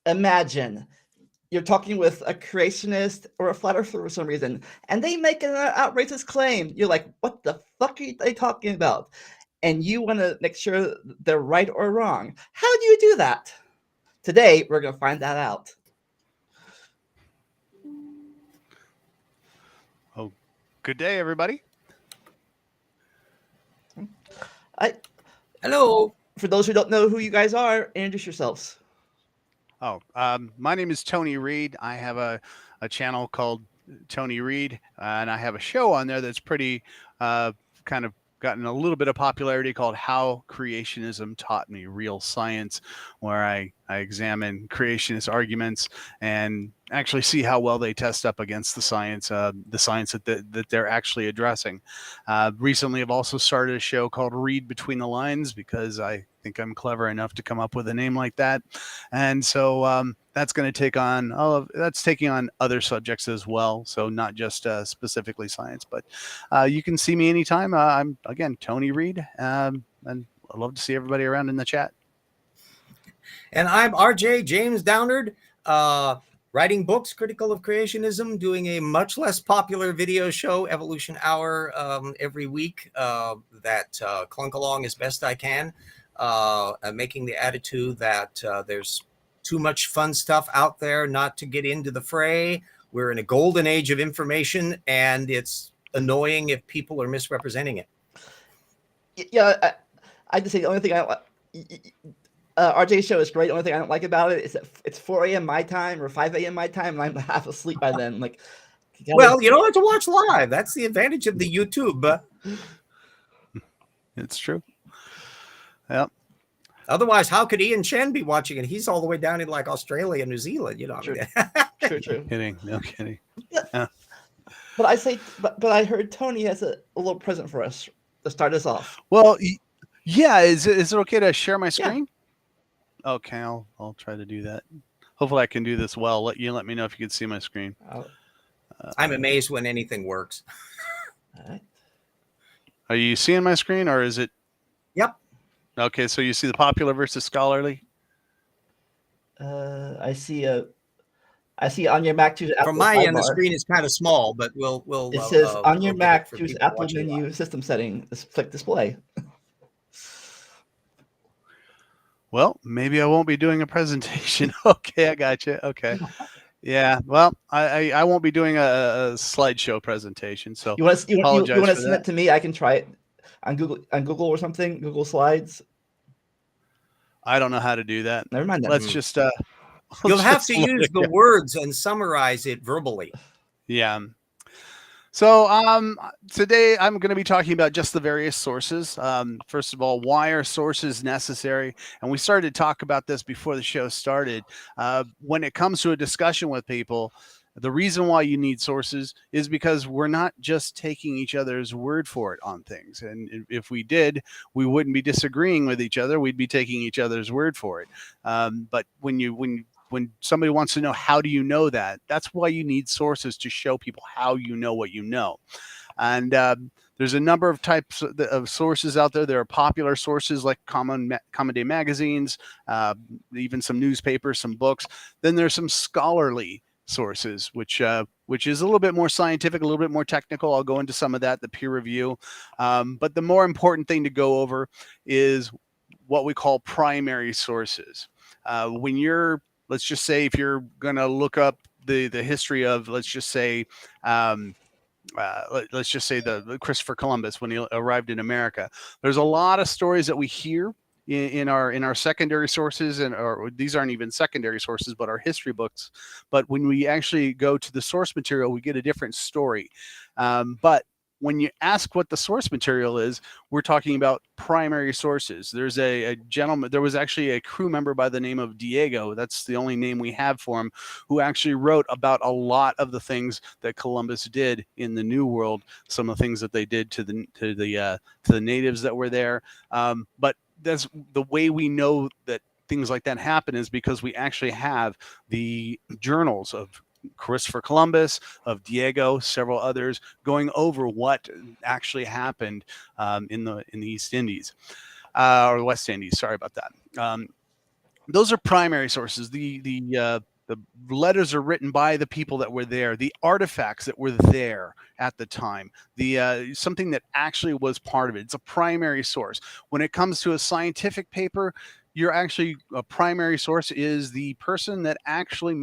imagine you're talking with a creationist or a flat earther for some reason, and they make an outrageous claim. You're like, what the fuck are they talking about? And you want to make sure they're right or wrong. How do you do that? Today, we're going to find that out. Oh, good day, everybody. Hello. For those who don't know who you guys are, introduce yourselves. Oh, my name is Tony Reed. I have a channel called Tony Reed, and I have a show on there that's pretty kind of gotten a little bit of popularity called How Creationism Taught Me Real Science, where I examine creationist arguments and actually see how well they test up against the science that they're actually addressing. Recently, I've also started a show called Read Between the Lines because I think I'm clever enough to come up with a name like that, and so that's going to take on that's taking on other subjects as well. So not just specifically science, but you can see me anytime. I'm again Tony Reed, and I'd love to see everybody around in the chat. And I'm RJ James Downard, writing books critical of creationism, doing a much less popular video show, Evolution Hour, every week that clunk along as best I can, making the attitude that there's too much fun stuff out there not to get into the fray. We're in a golden age of information, and it's annoying if people are misrepresenting it. Yeah, I just say the only thing RJ's show is great. The only thing I don't like about it is that it's 4 a.m. my time or 5 a.m. my time, and I'm half asleep by then. Like, well, you don't have to watch live. That's the advantage of the YouTube. It's true. Yep. Otherwise, how could Ian Chen be watching it? He's all the way down in like Australia, New Zealand. You know, true. No kidding. No kidding. Yeah. But I heard Tony has a little present for us to start us off. Well, yeah. Is it okay to share my screen? Yeah. Okay, I'll try to do that. Hopefully, I can do this well. Let me know if you can see my screen. I'm amazed when anything works. All right. Are you seeing my screen, or is it? Yep. Okay, so you see the popular versus scholarly. I see on your Mac choose Apple. From my end, the screen is kind of small, but we'll. It says on your Mac choose Apple menu system setting. Click display. Well, maybe I won't be doing a presentation. Okay, I got you. Okay. Yeah, well, I won't be doing a slideshow presentation, so you want to send it to me? I can try it on Google or something. Google Slides. I don't know how to do that. Never mind that. Let's just. You'll have to use the words and summarize it verbally. Yeah. So today I'm going to be talking about just the various sources. First of all, why are sources necessary? And we started to talk about this before the show started. When it comes to a discussion with people, the reason why you need sources is because we're not just taking each other's word for it on things. And if we did, we wouldn't be disagreeing with each other. We'd be taking each other's word for it. But when somebody wants to know, how do you know that? That's why you need sources to show people how you know what you know. And there's a number of types of sources out there. There are popular sources like common day magazines, even some newspapers, some books. Then there's some scholarly sources, which is a little bit more scientific, a little bit more technical. I'll go into some of that, the peer review. But the more important thing to go over is what we call primary sources. Let's just say if you're going to look up the history of, let's just say the Christopher Columbus when he arrived in America. There's a lot of stories that we hear in our secondary sources, or these aren't even secondary sources, but our history books. But when we actually go to the source material, we get a different story. But when you ask what the source material is, we're talking about primary sources. There's a gentleman, there was actually a crew member by the name of Diego, that's the only name we have for him, who actually wrote about a lot of the things that Columbus did in the New World, some of the things that they did to the natives that were there. But that's the way we know that things like that happen, is because we actually have the journals of Christopher Columbus, of Diego, several others, going over what actually happened in the East Indies or West Indies. Sorry about that. those are primary sources. The letters are written by the people that were there, the artifacts that were there at the time, the something that actually was part of it. It's a primary source. When it comes to a scientific paper, you're actually a primary source is the person that actually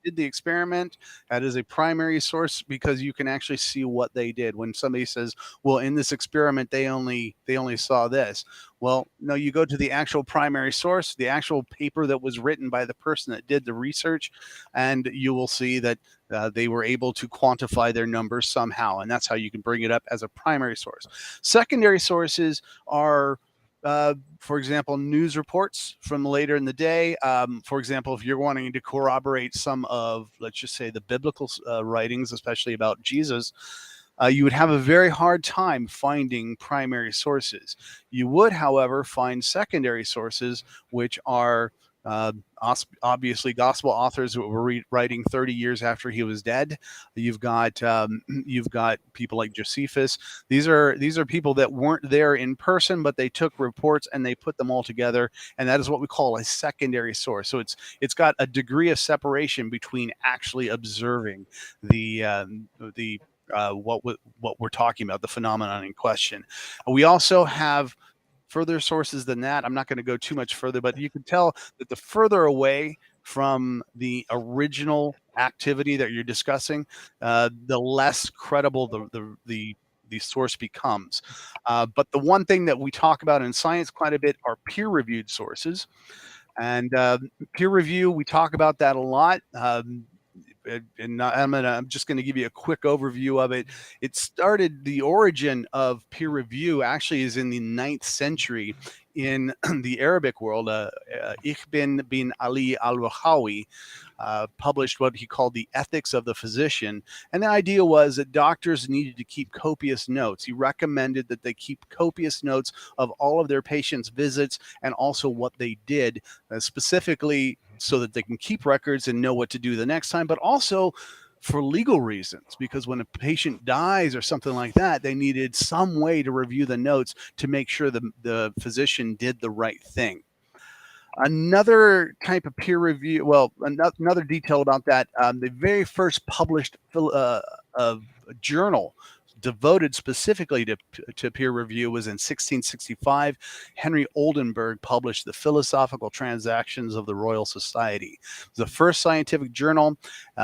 did the experiment. That is a primary source because you can actually see what they did. When somebody says, well, in this experiment they only saw this, well, no, you go to the actual primary source, the actual paper that was written by the person that did the research, and you will see that they were able to quantify their numbers somehow, and that's how you can bring it up as a primary source. Secondary sources are for example, news reports from later in the day. For example, if you're wanting to corroborate some of, let's just say, the biblical writings, especially about Jesus, you would have a very hard time finding primary sources. You would, however, find secondary sources, which are uh, obviously gospel authors who were writing 30 years after he was dead. You've got people like Josephus. These are people that weren't there in person, but they took reports and they put them all together, and that is what we call a secondary source. So it's got a degree of separation between actually observing the what we're talking about, the phenomenon in question. We also have further sources than that. I'm not going to go too much further, but you can tell that the further away from the original activity that you're discussing, the less credible the source becomes. But the one thing that we talk about in science quite a bit are peer-reviewed sources. And peer review, we talk about that a lot. I'm just going to give you a quick overview of it. It started, the origin of peer review actually is in the 9th century in the Arabic world. Ibn bin Ali al-Wahawi published what he called the Ethics of the Physician. And the idea was that doctors needed to keep copious notes. He recommended that they keep copious notes of all of their patients' visits and also what they did, specifically so that they can keep records and know what to do the next time, but also for legal reasons, because when a patient dies or something like that, they needed some way to review the notes to make sure the physician did the right thing. Another type of peer review, well, another detail about that, the very first published journal devoted specifically to peer review was in 1665. Henry Oldenburg published the Philosophical Transactions of the Royal Society. It was the first scientific journal.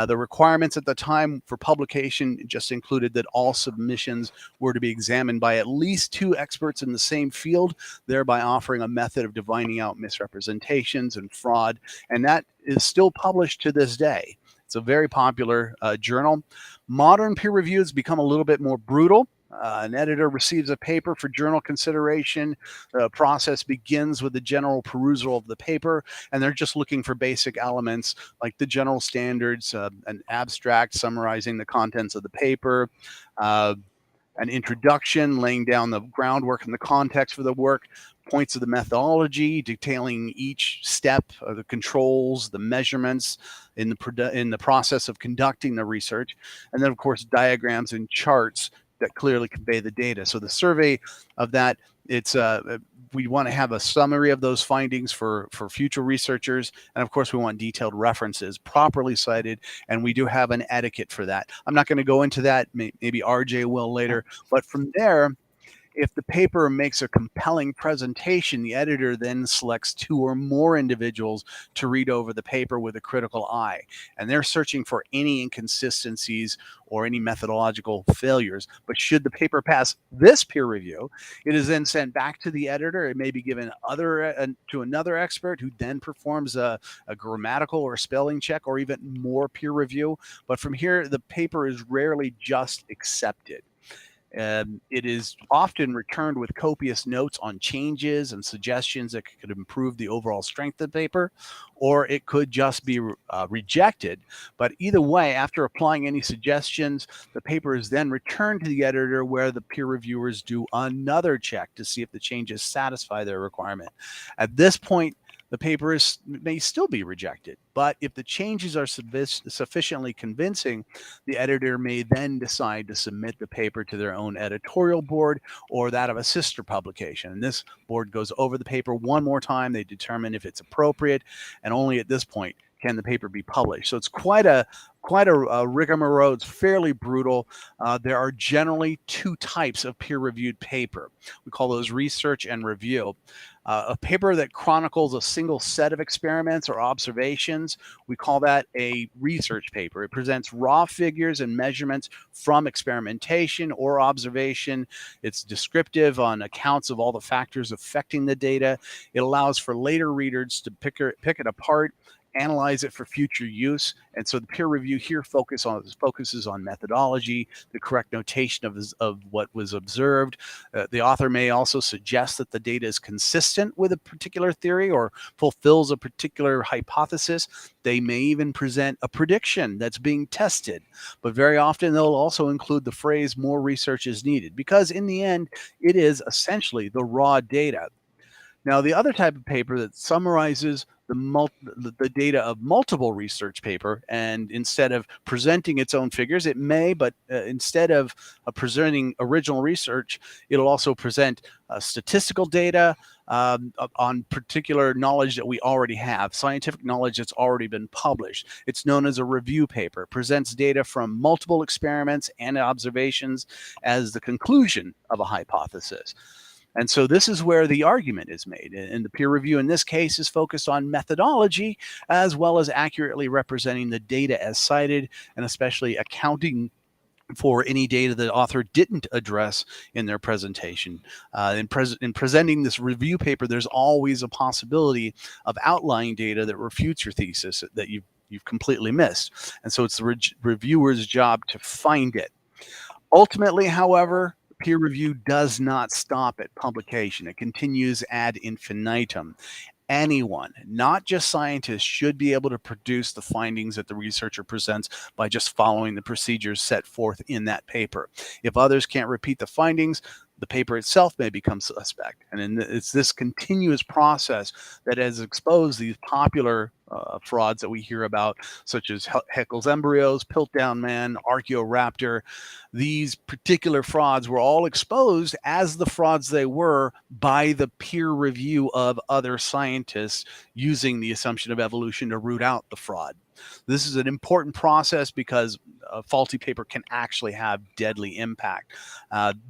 The requirements at the time for publication just included that all submissions were to be examined by at least 2 experts in the same field, thereby offering a method of divining out misrepresentations and fraud. And that is still published to this day. It's a very popular journal. Modern peer review has become a little bit more brutal. An editor receives a paper for journal consideration. The process begins with the general perusal of the paper, and they're just looking for basic elements like the general standards, an abstract summarizing the contents of the paper, an introduction laying down the groundwork and the context for the work, points of the methodology detailing each step of the controls, the measurements in the process of conducting the research, and then of course diagrams and charts that clearly convey the data. So the survey of that, it's we want to have a summary of those findings for future researchers, and of course we want detailed references properly cited, and we do have an etiquette for that. I'm not going to go into that, maybe RJ will later, but from there, if the paper makes a compelling presentation, the editor then selects 2 or more individuals to read over the paper with a critical eye. And they're searching for any inconsistencies or any methodological failures. But should the paper pass this peer review, it is then sent back to the editor. It may be given to another expert who then performs a grammatical or spelling check or even more peer review. But from here, the paper is rarely just accepted. It is often returned with copious notes on changes and suggestions that could improve the overall strength of the paper, or it could just be rejected. But either way, after applying any suggestions, the paper is then returned to the editor, where the peer reviewers do another check to see if the changes satisfy their requirement. At this point, the paper may still be rejected. But if the changes are sufficiently convincing, the editor may then decide to submit the paper to their own editorial board or that of a sister publication. And this board goes over the paper one more time. They determine if it's appropriate, and only at this point can the paper be published. So it's quite a rigmarole. It's fairly brutal. There are generally two types of peer-reviewed paper. We call those research and review. A paper that chronicles a single set of experiments or observations, we call that a research paper. It presents raw figures and measurements from experimentation or observation. It's descriptive on accounts of all the factors affecting the data. It allows for later readers to pick it apart, analyze it for future use. And so the peer review here focuses on methodology, the correct notation of what was observed. The author may also suggest that the data is consistent with a particular theory or fulfills a particular hypothesis. They may even present a prediction that's being tested. But very often they'll also include the phrase "more research is needed," because in the end, it is essentially the raw data. Now, the other type of paper that summarizes the data of multiple research paper, and instead of presenting its own figures, it may, but instead of presenting original research, it'll also present statistical data on particular knowledge that we already have, scientific knowledge that's already been published. It's known as a review paper. It presents data from multiple experiments and observations as the conclusion of a hypothesis. And so this is where the argument is made. And the peer review in this case is focused on methodology as well as accurately representing the data as cited, and especially accounting for any data the author didn't address in their presentation. In presenting this review paper, there's always a possibility of outlying data that refutes your thesis that you've completely missed. And so it's the reviewer's job to find it. Ultimately, however, peer review does not stop at publication. It continues ad infinitum. Anyone, not just scientists, should be able to produce the findings that the researcher presents by just following the procedures set forth in that paper. If others can't repeat the findings, the paper itself may become suspect. And it's this continuous process that has exposed these popular frauds that we hear about, such as Haeckel's embryos, Piltdown Man, Archaeoraptor. These particular frauds were all exposed as the frauds they were by the peer review of other scientists using the assumption of evolution to root out the fraud. This is an important process because a faulty paper can actually have deadly impact.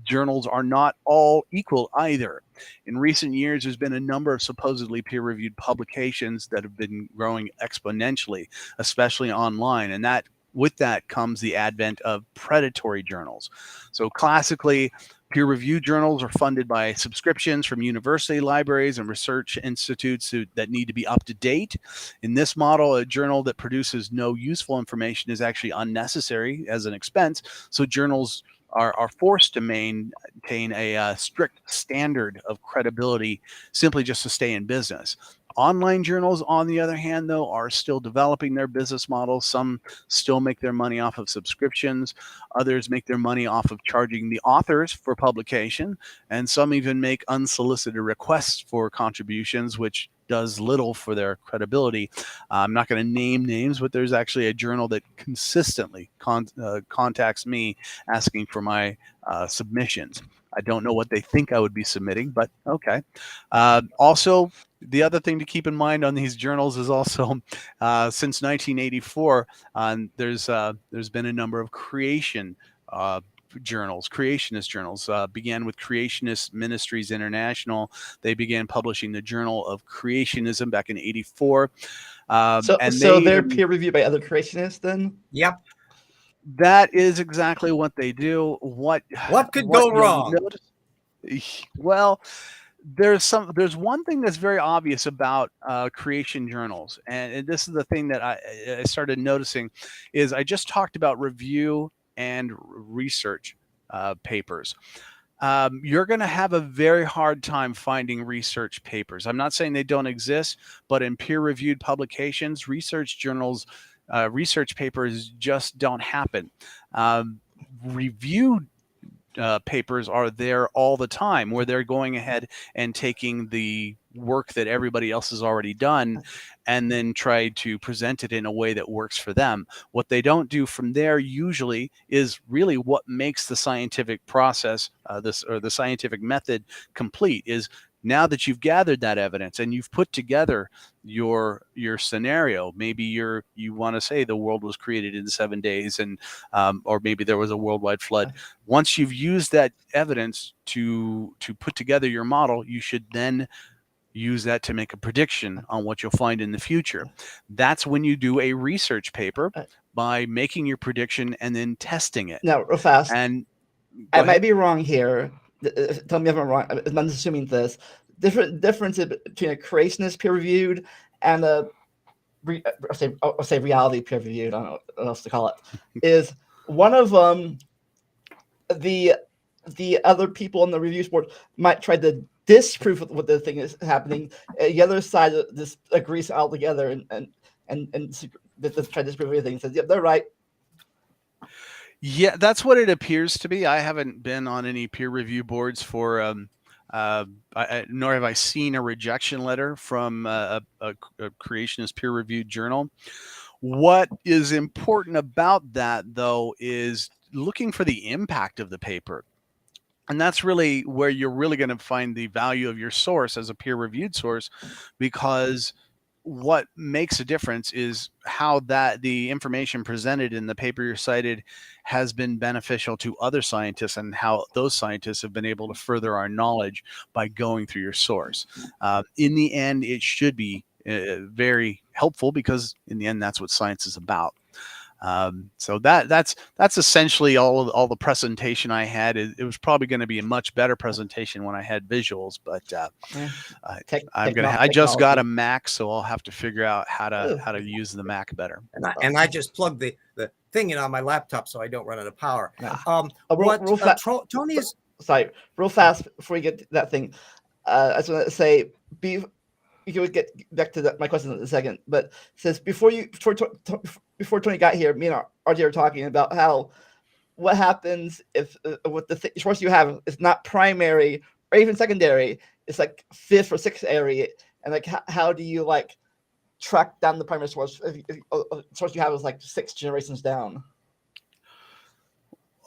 Journals are not all equal either. In recent years, there's been a number of supposedly peer-reviewed publications that have been growing exponentially, especially online, and with that comes the advent of predatory journals. So classically, peer-reviewed journals are funded by subscriptions from university libraries and research institutes that need to be up to date. In this model, a journal that produces no useful information is actually unnecessary as an expense. So journals are forced to maintain a strict standard of credibility simply just to stay in business. Online journals, on the other hand, though, are still developing their business models. Some still make their money off of subscriptions. Others make their money off of charging the authors for publication. And some even make unsolicited requests for contributions, which does little for their credibility. I'm not going to name names, but there's actually a journal that consistently contacts me asking for my submissions. I don't know what they think I would be submitting, but okay. Also, the other thing to keep in mind on these journals is also since 1984, there's been a number of creationist journals. Began with Creationist Ministries International. They began publishing the Journal of Creationism back in '84. So they're peer reviewed by other creationists then? Yep. That is exactly what they do. What could go wrong? Well, there's one thing that's very obvious about creation journals, and this is the thing that I started noticing, is I just talked about review and research papers. You're going to have a very hard time finding research papers. I'm not saying they don't exist, but in peer-reviewed publications, research journals, research papers just don't happen. Reviewed papers are there all the time, where they're going ahead and taking the work that everybody else has already done and then try to present it in a way that works for them. What they don't do from there usually is really what makes the scientific process, the scientific method complete, is now that you've gathered that evidence and you've put together your scenario. Maybe you want to say the world was created in 7 days, and or maybe there was a worldwide flood. Once you've used that evidence to put together your model, you should then use that to make a prediction on what you'll find in the future. That's when you do a research paper by making your prediction and then testing it. Now, real fast. And I might be wrong here. Tell me if I'm wrong. I'm assuming this. Difference between a creationist peer-reviewed and a I'll say reality peer-reviewed. I don't know what else to call it. Is one of them the other people on the reviews board might try to disprove what the thing is happening. The other side just agrees altogether and try to disprove everything. Says, "Yep, they're right." Yeah, that's what it appears to be. I haven't been on any peer review boards for, nor have I seen a rejection letter from a creationist peer reviewed journal. What is important about that, though, is looking for the impact of the paper. And that's really where you're really going to find the value of your source as a peer reviewed source, because what makes a difference is how the information presented in the paper you cited has been beneficial to other scientists, and how those scientists have been able to further our knowledge by going through your source. In the end, it should be very helpful, because in the end, that's what science is about. So that's essentially all the presentation I had. It was probably going to be a much better presentation when I had visuals, but I just got a Mac, so I'll have to figure out how to use the Mac better. And I just plugged the thing in on my laptop so I don't run out of power. Tony is sorry, real fast before we get to that thing. I just want to say, you would get back to my question in a second, but it says before Tony got here, me and RJ were talking about what happens if with the source you have is not primary or even secondary, it's like fifth or sixth area, and like how do you like track down the primary source if source you have is like 6 generations down?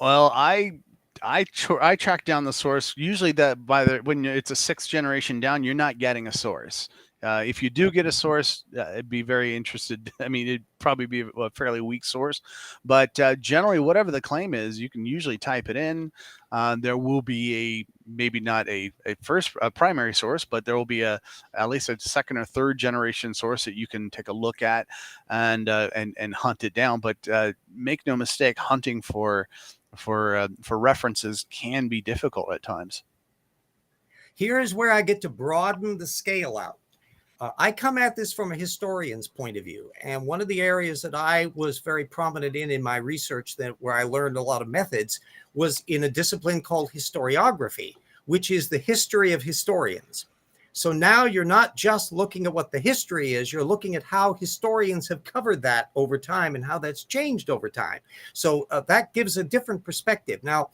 Well, I track down the source usually when it's a 6th generation down, you're not getting a source. If you do get a source, I'd be very interested. I mean, it'd probably be a fairly weak source, but generally, whatever the claim is, you can usually type it in. There will be maybe not a primary source, but there will be at least a 2nd or 3rd generation source that you can take a look at and hunt it down. But make no mistake, hunting for references can be difficult at times. Here is where I get to broaden the scale out. I come at this from a historian's point of view. And one of the areas that I was very prominent in my research, where I learned a lot of methods, was in a discipline called historiography, which is the history of historians. So now you're not just looking at what the history is, you're looking at how historians have covered that over time and how that's changed over time. So that gives a different perspective. Now,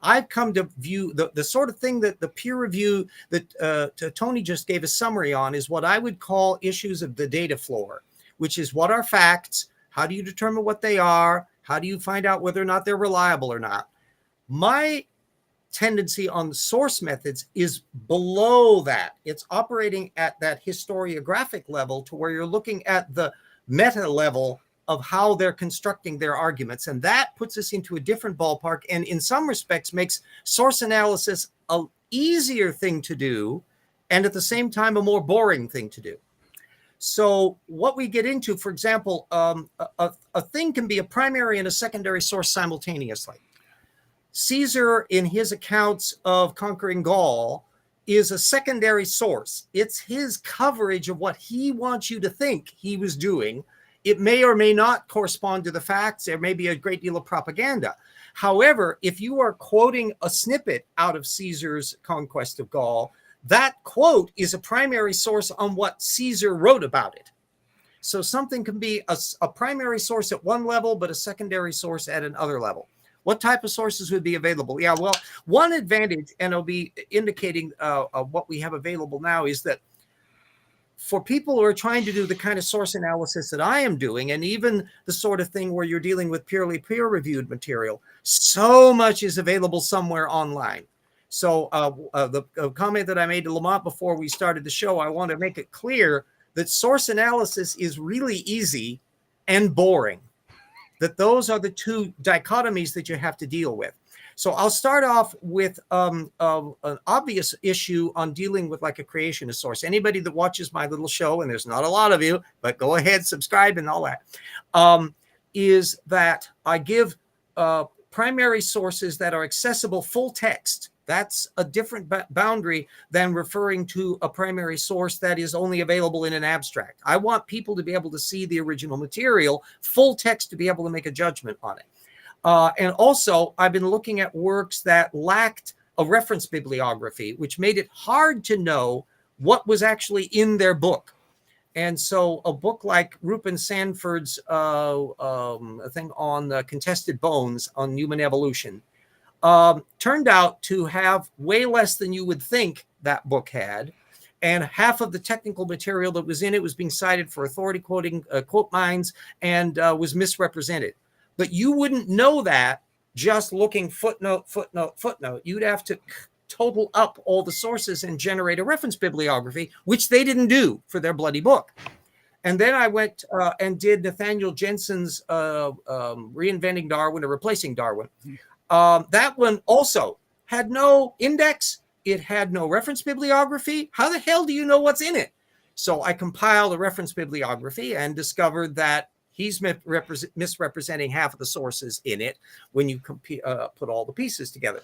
I've come to view the sort of thing that the peer review that Tony just gave a summary on is what I would call issues of the data floor, which is what are facts? How do you determine what they are? How do you find out whether or not they're reliable or not? My tendency on the source methods is below that. It's operating at that historiographic level to where you're looking at the meta level of how they're constructing their arguments. And that puts us into a different ballpark, and in some respects makes source analysis an easier thing to do, and at the same time, a more boring thing to do. So what we get into, for example, a thing can be a primary and a secondary source simultaneously. Caesar, in his accounts of conquering Gaul, is a secondary source. It's his coverage of what he wants you to think he was doing. It may or may not correspond to the facts. There may be a great deal of propaganda. However, if you are quoting a snippet out of Caesar's conquest of Gaul, that quote is a primary source on what Caesar wrote about it. So something can be a primary source at one level, but a secondary source at another level. What type of sources would be available? Yeah, well, one advantage, and it'll be indicating what we have available now, is that for people who are trying to do the kind of source analysis that I am doing, and even the sort of thing where you're dealing with purely peer-reviewed material, so much is available somewhere online. So the comment that I made to Lamont before we started the show, I want to make it clear that source analysis is really easy and boring. That those are the two dichotomies that you have to deal with. So I'll start off with an obvious issue on dealing with like a creationist source. Anybody that watches my little show, and there's not a lot of you, but go ahead, subscribe and all that, is that I give primary sources that are accessible full text. That's a different boundary than referring to a primary source that is only available in an abstract. I want people to be able to see the original material, full text, to be able to make a judgment on it. And also, I've been looking at works that lacked a reference bibliography, which made it hard to know what was actually in their book. And so a book like Rupin Sanford's thing on contested bones on human evolution turned out to have way less than you would think that book had. And half of the technical material that was in it was being cited for authority quoting quote mines and was misrepresented. But you wouldn't know that just looking footnote, footnote, footnote. You'd have to total up all the sources and generate a reference bibliography, which they didn't do for their bloody book. And then I went and did Nathaniel Jensen's Reinventing Darwin or Replacing Darwin. That one also had no index. It had no reference bibliography. How the hell do you know what's in it? So I compiled a reference bibliography and discovered that he's misrepresenting half of the sources in it when you put all the pieces together.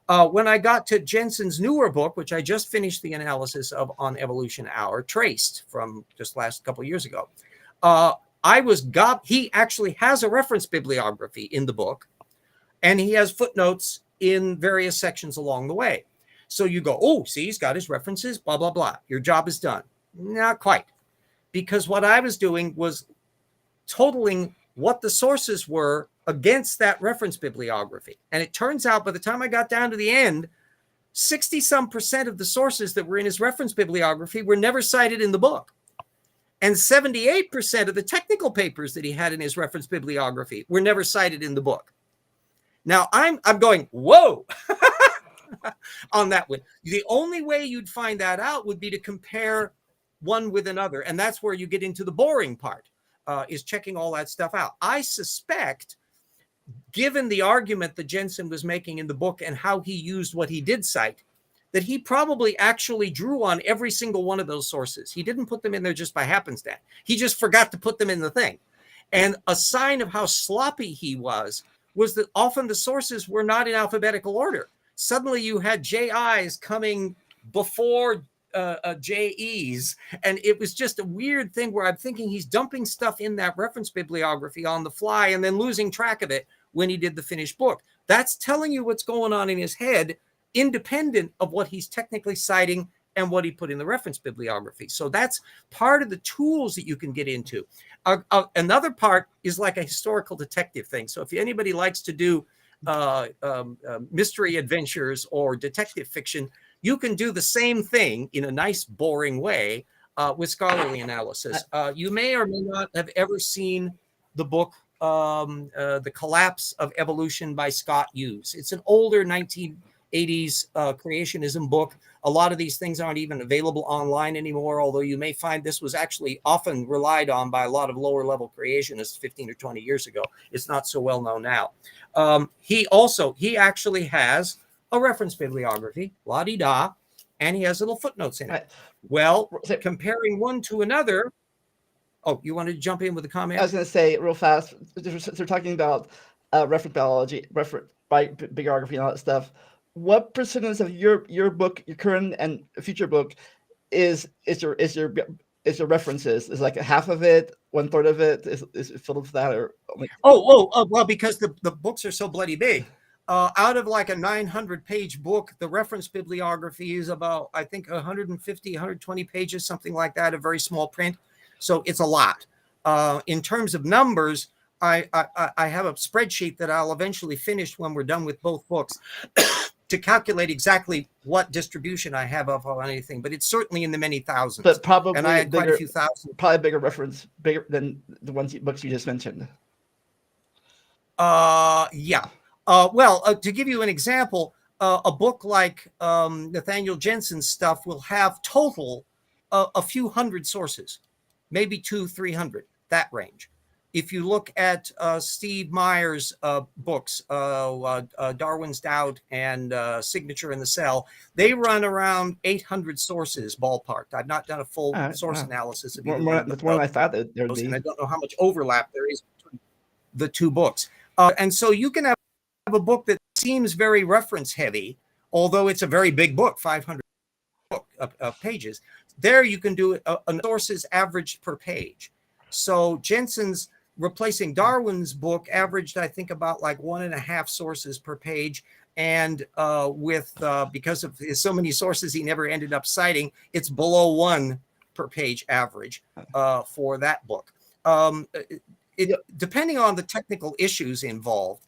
When I got to Jensen's newer book, which I just finished the analysis of on Evolution Hour, Traced, from just last couple of years ago, he actually has a reference bibliography in the book, and he has footnotes in various sections along the way. So you go, oh, see, he's got his references, blah, blah, blah. Your job is done. Not quite. Because what I was doing was totaling what the sources were against that reference bibliography. And it turns out by the time I got down to the end, 60% of the sources that were in his reference bibliography were never cited in the book. And 78% of the technical papers that he had in his reference bibliography were never cited in the book. Now I'm going, whoa, on that one. The only way you'd find that out would be to compare one with another. And that's where you get into the boring part. Is checking all that stuff out. I suspect, given the argument that Jensen was making in the book and how he used what he did cite, that he probably actually drew on every single one of those sources. He didn't put them in there just by happenstance. He just forgot to put them in the thing. And a sign of how sloppy he was that often the sources were not in alphabetical order. Suddenly you had JIs coming before JEs, and it was just a weird thing where I'm thinking he's dumping stuff in that reference bibliography on the fly and then losing track of it when he did the finished book. That's telling you what's going on in his head, independent of what he's technically citing and what he put in the reference bibliography. So that's part of the tools that you can get into. Another part is like a historical detective thing. So if anybody likes to do mystery adventures or detective fiction, you can do the same thing in a nice, boring way with scholarly analysis. You may or may not have ever seen the book, The Collapse of Evolution by Scott Hughes. It's an older 1980s creationism book. A lot of these things aren't even available online anymore, although you may find this was actually often relied on by a lot of lower level creationists 15 or 20 years ago. It's not so well known now. He actually has a reference bibliography, la-di-da, and he has little footnotes in it. Right. Well, comparing one to another. Oh, you wanted to jump in with a comment? I was going to say real fast. They're talking about reference biology, reference bibliography, and all that stuff. What percentage of your book, your current and future book, is your references? Is like half of it, 1/3 of it is filled with that, or? Well, because the books are so bloody big. Out of like a 900-page book, the reference bibliography is about, I think, 150, 120 pages, something like that, a very small print. So it's a lot. In terms of numbers, I have a spreadsheet that I'll eventually finish when we're done with both books to calculate exactly what distribution I have of anything, but it's certainly in the many thousands. But probably and I had quite a few thousand. Probably bigger reference, bigger than the books you just mentioned. Yeah. Well, to give you an example, a book like Nathaniel Jensen's stuff will have total a few hundred sources, maybe 200-300, that range. If you look at Steve Meyer's books, Darwin's Doubt and Signature in the Cell, they run around 800 sources ballparked. I've not done a full source analysis of that's more than I thought that there would be. And I don't know how much overlap there is between the two books. And so you can have a book that seems very reference heavy, although it's a very big book, 500 pages. There you can do sources averaged per page. So Jensen's replacing Darwin's book averaged, I think, about like 1.5 sources per page. And because of so many sources he never ended up citing, it's below 1 per page average for that book. Depending on the technical issues involved,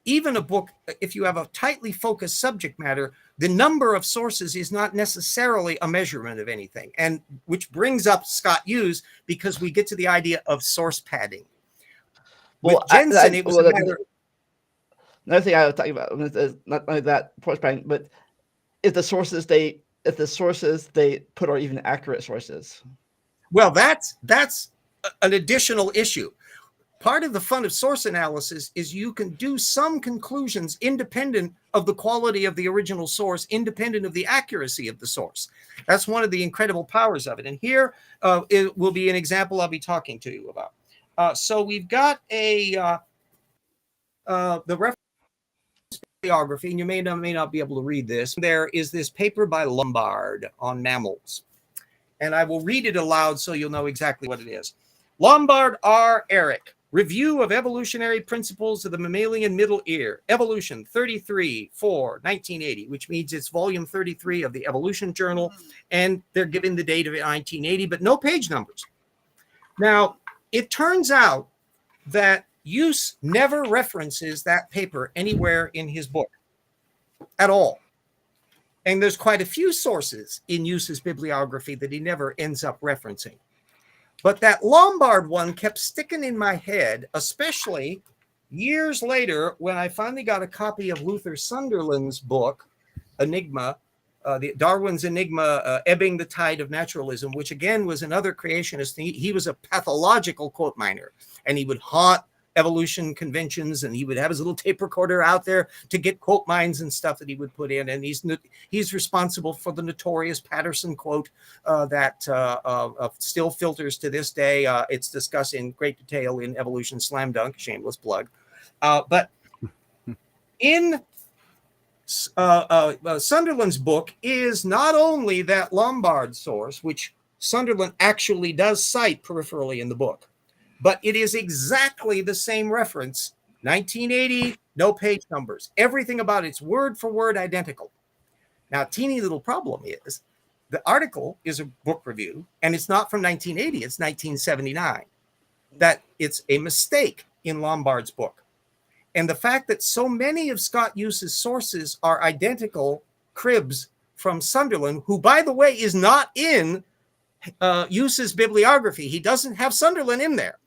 even a book, if you have a tightly focused subject matter, the number of sources is not necessarily a measurement of anything. And which brings up Scott Hughes, because we get to the idea of source padding. With Jensen, it was a matter. Another thing I was talking about is not only that source padding, but if the sources they put are even accurate sources. Well, that's an additional issue. Part of the fun of source analysis is you can do some conclusions independent of the quality of the original source, independent of the accuracy of the source. That's one of the incredible powers of it. And here it will be an example I'll be talking to you about. So we've got the reference bibliography, and you may not be able to read this. There is this paper by Lombard on mammals. And I will read it aloud so you'll know exactly what it is. Lombard R. Eric. Review of Evolutionary Principles of the Mammalian Middle Ear. Evolution 33 4 1980, which means it's volume 33 of the Evolution Journal. And they're giving the date of 1980, but no page numbers. Now, it turns out that Use never references that paper anywhere in his book at all. And there's quite a few sources in Use's bibliography that he never ends up referencing. But that Lombard one kept sticking in my head, especially years later when I finally got a copy of Luther Sunderland's book, Enigma, Darwin's Enigma, Ebbing the Tide of Naturalism, which again was another creationist. He was a pathological quote miner, and he would haunt evolution conventions, and he would have his little tape recorder out there to get quote mines and stuff that he would put in. And he's responsible for the notorious Patterson quote that still filters to this day. It's discussed in great detail in Evolution Slam Dunk, shameless plug. But in Sunderland's book is not only that Lombard source, which Sunderland actually does cite peripherally in the book, but it is exactly the same reference, 1980, no page numbers. Everything about it's word for word identical. Now, teeny little problem is the article is a book review, and it's not from 1980, it's 1979. That it's a mistake in Lombard's book. And the fact that so many of Scott Use's sources are identical cribs from Sunderland, who, by the way, is not in Use's bibliography. He doesn't have Sunderland in there.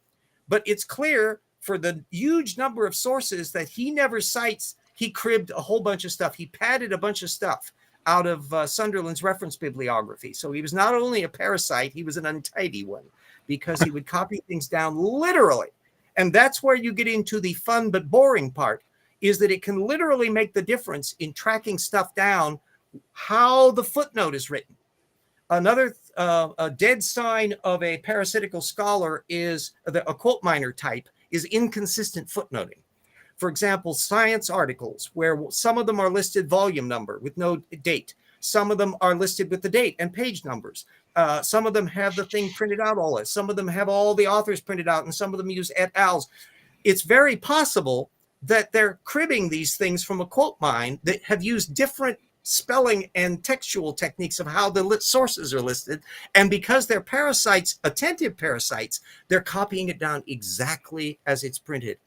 But it's clear for the huge number of sources that he never cites, he cribbed a whole bunch of stuff. He padded a bunch of stuff out of Sunderland's reference bibliography. So he was not only a parasite, he was an untidy one, because he would copy things down literally. And that's where you get into the fun but boring part, is that it can literally make the difference in tracking stuff down, how the footnote is written. Another a dead sign of a parasitical scholar is a quote miner type is inconsistent footnoting. For example, science articles where some of them are listed volume number with no date. Some of them are listed with the date and page numbers. Some of them have the thing printed out all this. Some of them have all the authors printed out, and some of them use et als. It's very possible that they're cribbing these things from a quote mine that have used different spelling and textual techniques of how the sources are listed. And because they're parasites, attentive parasites, they're copying it down exactly as it's printed.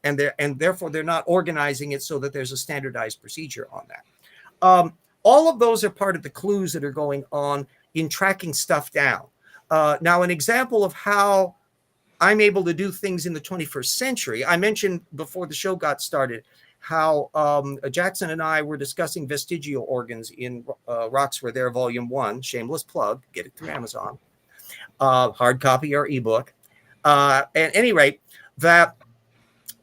And therefore they're not organizing it so that there's a standardized procedure on that. All of those are part of the clues that are going on in tracking stuff down. Now, an example of how I'm able to do things in the 21st century, I mentioned before the show got started how Jackson and I were discussing vestigial organs in Rocks Were There, Volume 1, shameless plug, get it through Amazon, hard copy or ebook. At any rate, that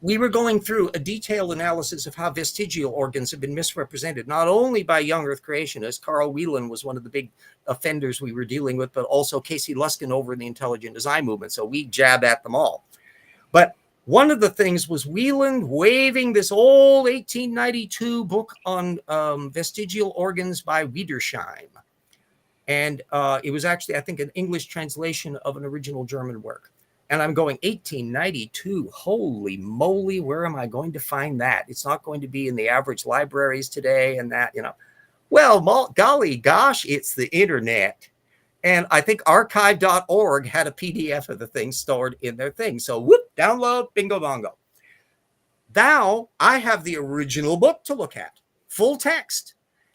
we were going through a detailed analysis of how vestigial organs have been misrepresented, not only by young Earth creationists. Carl Whelan was one of the big offenders we were dealing with, but also Casey Luskin over in the intelligent design movement. So we jab at them all. But one of the things was Whelan waving this old 1892 book on vestigial organs by Wiedersheim. And it was actually, I think, an English translation of an original German work. And I'm going 1892. Holy moly, where am I going to find that? It's not going to be in the average libraries today and that, Well, golly gosh, it's the internet. And I think archive.org had a PDF of the thing stored in their thing. So whoop, download, bingo bongo. Now I have the original book to look at, full text.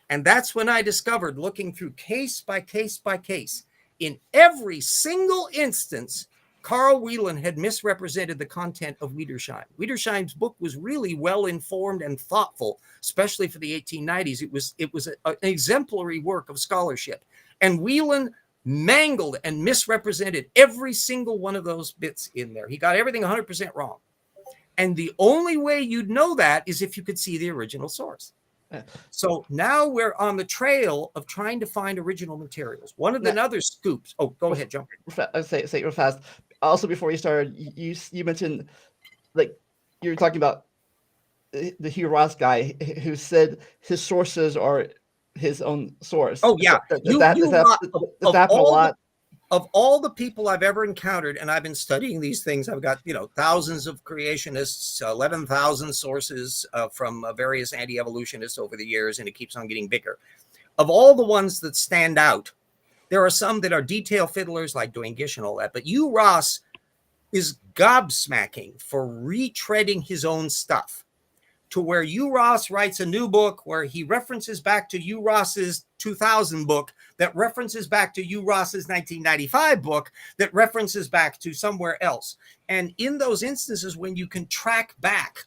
And that's when I discovered, looking through case by case by case, in every single instance, Carl Whelan had misrepresented the content of Wiedersheim. Wiedersheim's book was really well informed and thoughtful, especially for the 1890s. It was an exemplary work of scholarship. And Whelan mangled and misrepresented every single one of those bits in there. He got everything 100% wrong. And the only way you'd know that is if you could see the original source. So now we're on the trail of trying to find original materials. One of the other scoops. Oh, go ahead, jump. I'll say it real fast. Also, before you started, you mentioned, like, you were talking about the Hugh Ross guy who said his sources are his own source. Oh yeah, does that happen a lot? Of all the people I've ever encountered, and I've been studying these things, I've got thousands of creationists, 11,000 sources from various anti-evolutionists over the years, and it keeps on getting bigger. Of all the ones that stand out, there are some that are detail fiddlers like Dwayne Gish and all that, but Hugh Ross is gobsmacking for retreading his own stuff, to where Hugh Ross writes a new book where he references back to Hugh Ross's 2000 book that references back to Hugh Ross's 1995 book that references back to somewhere else. And in those instances, when you can track back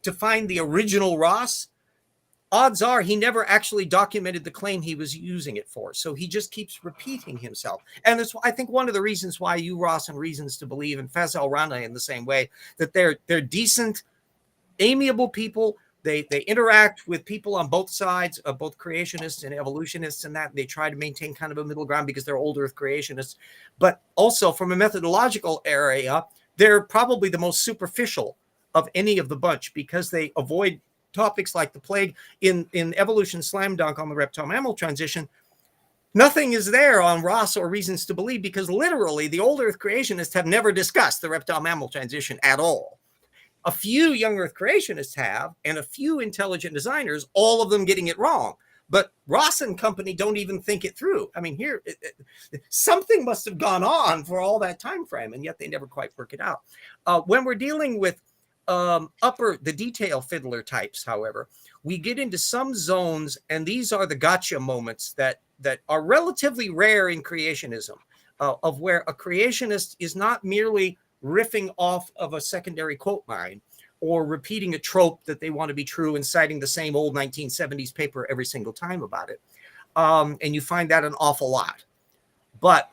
to find the original Ross, odds are he never actually documented the claim he was using it for. So he just keeps repeating himself. And that's, I think, one of the reasons why Hugh Ross and Reasons to Believe and Faz al-Rana in the same way, that they're decent, amiable people. They interact with people on both sides, of both creationists and evolutionists, and that they try to maintain kind of a middle ground because they're old Earth creationists. But also from a methodological area, they're probably the most superficial of any of the bunch because they avoid topics like the plague. In Evolution Slam Dunk on the reptile mammal transition, nothing is there on Ross or Reasons to Believe because literally the old Earth creationists have never discussed the reptile mammal transition at all. A few young Earth creationists have, and a few intelligent designers, all of them getting it wrong. But Ross and company don't even think it through. I mean, here, something must have gone on for all that time frame, and yet they never quite work it out. When we're dealing with the detail fiddler types, however, we get into some zones, and these are the gotcha moments that are relatively rare in creationism, of where a creationist is not merely riffing off of a secondary quote line or repeating a trope that they want to be true and citing the same old 1970s paper every single time about it. And you find that an awful lot. But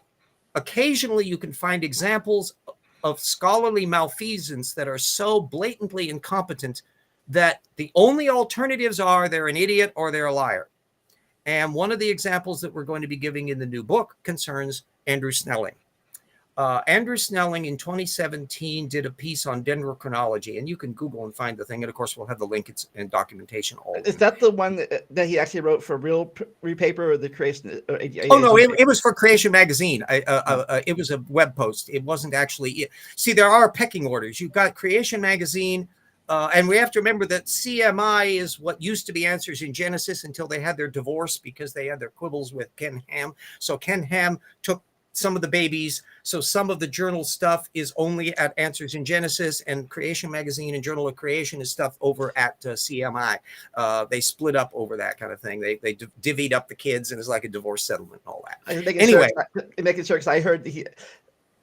occasionally you can find examples of scholarly malfeasance that are so blatantly incompetent that the only alternatives are they're an idiot or they're a liar. And one of the examples that we're going to be giving in the new book concerns Andrew Snelling. Andrew Snelling in 2017 did a piece on dendrochronology, and you can Google and find the thing. And of course, we'll have the link and documentation. Is that the one that he actually wrote for Real Paper or the Creation? Oh no, it was for Creation Magazine. It was a web post. It wasn't actually. See, there are pecking orders. You've got Creation Magazine, And we have to remember that CMI is what used to be Answers in Genesis until they had their divorce because they had their quibbles with Ken Ham. So Ken Ham took some of the babies. So some of the journal stuff is only at Answers in Genesis, and Creation Magazine and Journal of Creation is stuff over at CMI. They split up over that kind of thing. They divvied up the kids, and it's like a divorce settlement and all that. Anyway, making sure because I heard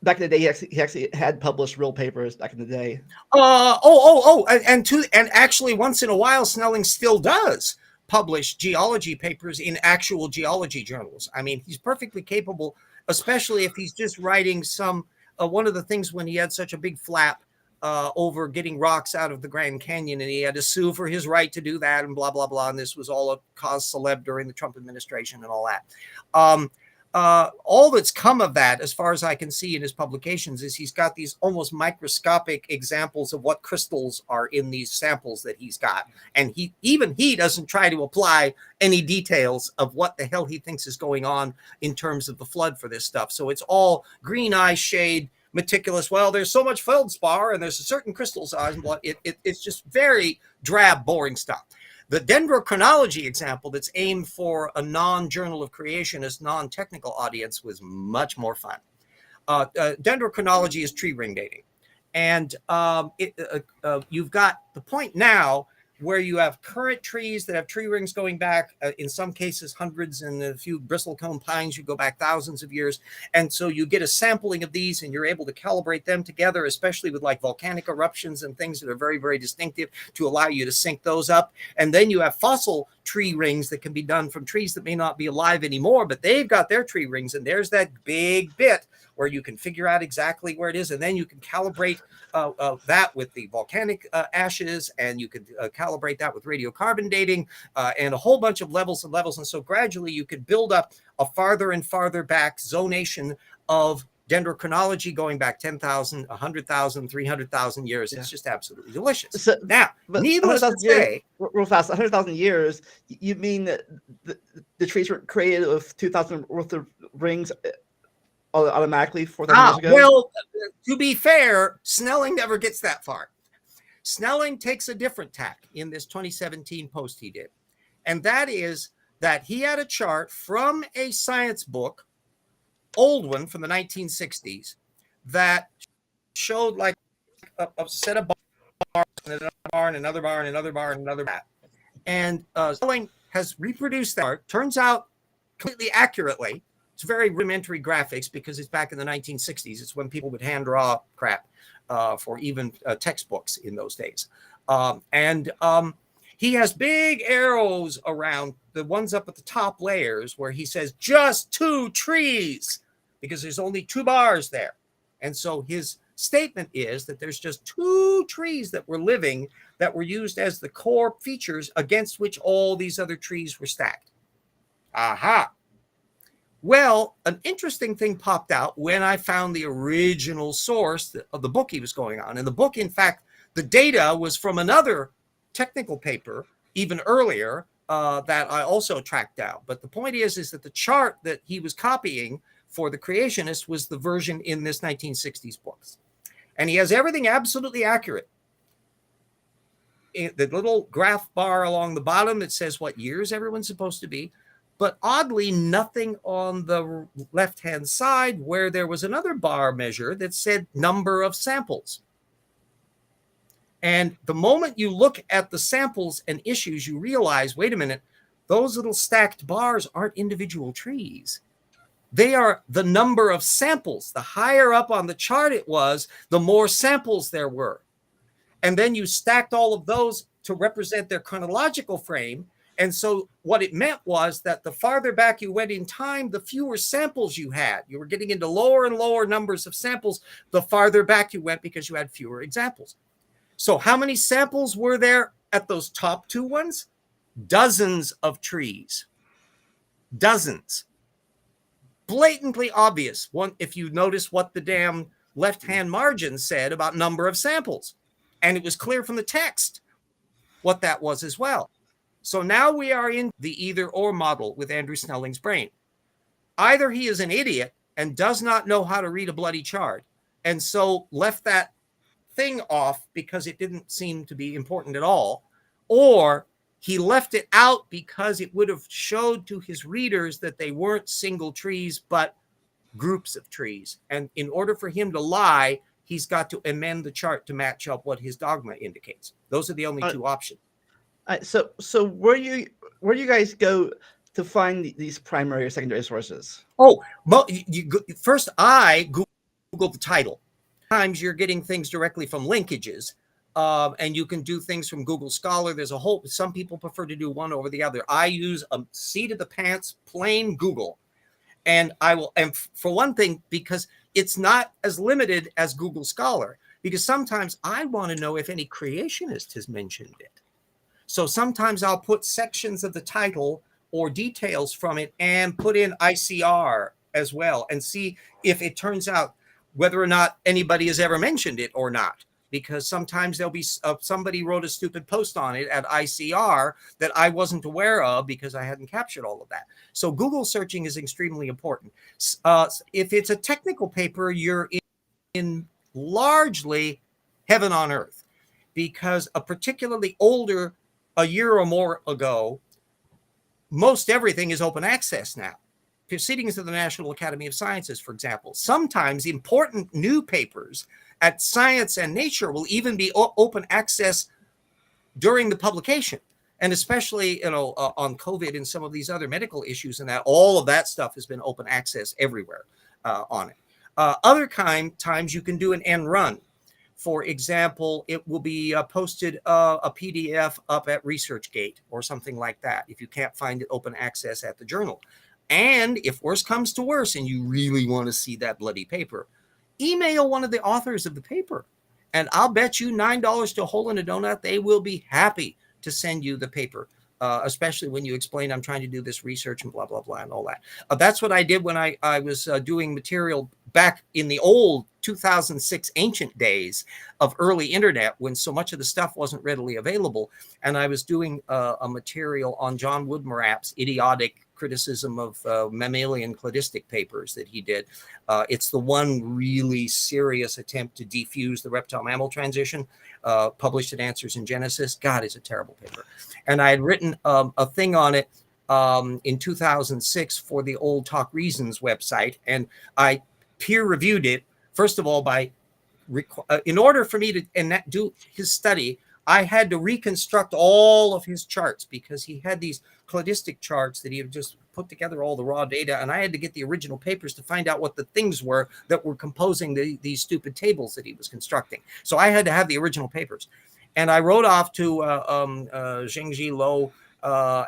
back in the day he actually had published real papers back in the day. And actually once in a while Snelling still does publish geology papers in actual geology journals. I mean, he's perfectly capable, especially if he's just writing some one of the things when he had such a big flap over getting rocks out of the Grand Canyon, and he had to sue for his right to do that and blah blah blah, and this was all a cause celeb during the Trump administration and all that. All that's come of that, as far as I can see in his publications, is he's got these almost microscopic examples of what crystals are in these samples that he's got. And he doesn't try to apply any details of what the hell he thinks is going on in terms of the flood for this stuff. So it's all green eye shade, meticulous. Well, there's so much feldspar and there's a certain crystal size. It's just very drab, boring stuff. The dendrochronology example that's aimed for a non-Journal of Creationist, non-technical audience was much more fun. Dendrochronology is tree ring dating. And you've got the point now where you have current trees that have tree rings going back, in some cases, hundreds, and a few bristlecone pines, you go back thousands of years. And so you get a sampling of these and you're able to calibrate them together, especially with like volcanic eruptions and things that are very, very distinctive to allow you to sync those up. And then you have fossil tree rings that can be done from trees that may not be alive anymore, but they've got their tree rings. And there's that big bit where you can figure out exactly where it is. And then you can calibrate that with the volcanic ashes, and you could calibrate that with radiocarbon dating and a whole bunch of levels and levels. And so gradually you could build up a farther and farther back zonation of dendrochronology going back 10,000, 100,000, 300,000 years. It's just absolutely delicious. So, now, needless to say, real fast, 100,000 years, you mean that the trees were created with 2,000 worth of rings automatically 4,000 years ago? Well, to be fair, Snelling never gets that far. Snelling takes a different tack in this 2017 post he did. And that is that he had a chart from a science book, old one from the 1960s, that showed like a set of bars, and another bar, and another bar, and another bar, and another bar. And Snelling has reproduced that chart, turns out completely accurately. It's very rudimentary graphics because it's back in the 1960s. It's when people would hand draw crap for even textbooks in those days. He has big arrows around the ones up at the top layers where he says just 2 trees because there's only 2 bars there. And so his statement is that there's just 2 trees that were living that were used as the core features against which all these other trees were stacked. Aha. Well, an interesting thing popped out when I found the original source of the book he was going on. And the book, in fact, the data was from another technical paper, even earlier, that I also tracked down. But the point is that the chart that he was copying for the creationists was the version in this 1960s books. And he has everything absolutely accurate. The little graph bar along the bottom that says what years everyone's supposed to be. But oddly, nothing on the left-hand side where there was another bar measure that said number of samples. And the moment you look at the samples and issues, you realize, wait a minute, those little stacked bars aren't individual trees. They are the number of samples. The higher up on the chart it was, the more samples there were. And then you stacked all of those to represent their chronological frame. And so what it meant was that the farther back you went in time, the fewer samples you had. You were getting into lower and lower numbers of samples the farther back you went because you had fewer examples. So how many samples were there at those top 2 ones? Dozens of trees. Dozens. Blatantly obvious. One, if you notice what the damn left-hand margin said about number of samples. And it was clear from the text what that was as well. So now we are in the either-or model with Andrew Snelling's brain. Either he is an idiot and does not know how to read a bloody chart, and so left that thing off because it didn't seem to be important at all, or he left it out because it would have showed to his readers that they weren't single trees, but groups of trees. And in order for him to lie, he's got to amend the chart to match up what his dogma indicates. Those are the only two options. So where do you guys go to find these primary or secondary sources? Oh, well, first I Google the title. Sometimes you're getting things directly from linkages, and you can do things from Google Scholar. There's a whole, some people prefer to do one over the other. I use a seat of the pants, plain Google. And I will, and for one thing, because it's not as limited as Google Scholar, because sometimes I want to know if any creationist has mentioned it. So sometimes I'll put sections of the title or details from it and put in ICR as well and see if it turns out whether or not anybody has ever mentioned it or not. Because sometimes there'll be somebody wrote a stupid post on it at ICR that I wasn't aware of because I hadn't captured all of that. So Google searching is extremely important. If it's a technical paper, you're in largely heaven on earth, because a particularly older, a year or more ago, most everything is open access now. Proceedings of the National Academy of Sciences, for example. Sometimes important new papers at Science and Nature will even be open access during the publication. And especially, on COVID and some of these other medical issues and that, all of that stuff has been open access everywhere on it. Other times you can do an end run. For example, it will be posted a PDF up at ResearchGate or something like that if you can't find it open access at the journal. And if worse comes to worse and you really want to see that bloody paper, email one of the authors of the paper. And I'll bet you $9 to a hole in a donut, they will be happy to send you the paper, especially when you explain I'm trying to do this research and blah, blah, blah, and all that. That's what I did when I was doing material back in the old 2006 ancient days of early internet, when so much of the stuff wasn't readily available. And I was doing a material on John Woodmarap's idiotic criticism of mammalian cladistic papers that he did. It's the one really serious attempt to defuse the reptile-mammal transition, published at Answers in Genesis. God, it's a terrible paper. And I had written a thing on it in 2006 for the Old Talk Reasons website, and I peer-reviewed it, first of all, by in order for me to do his study, I had to reconstruct all of his charts, because he had these cladistic charts that he had just put together all the raw data, and I had to get the original papers to find out what the things were that were composing these stupid tables that he was constructing. So I had to have the original papers. And I wrote off to Zhengji Lo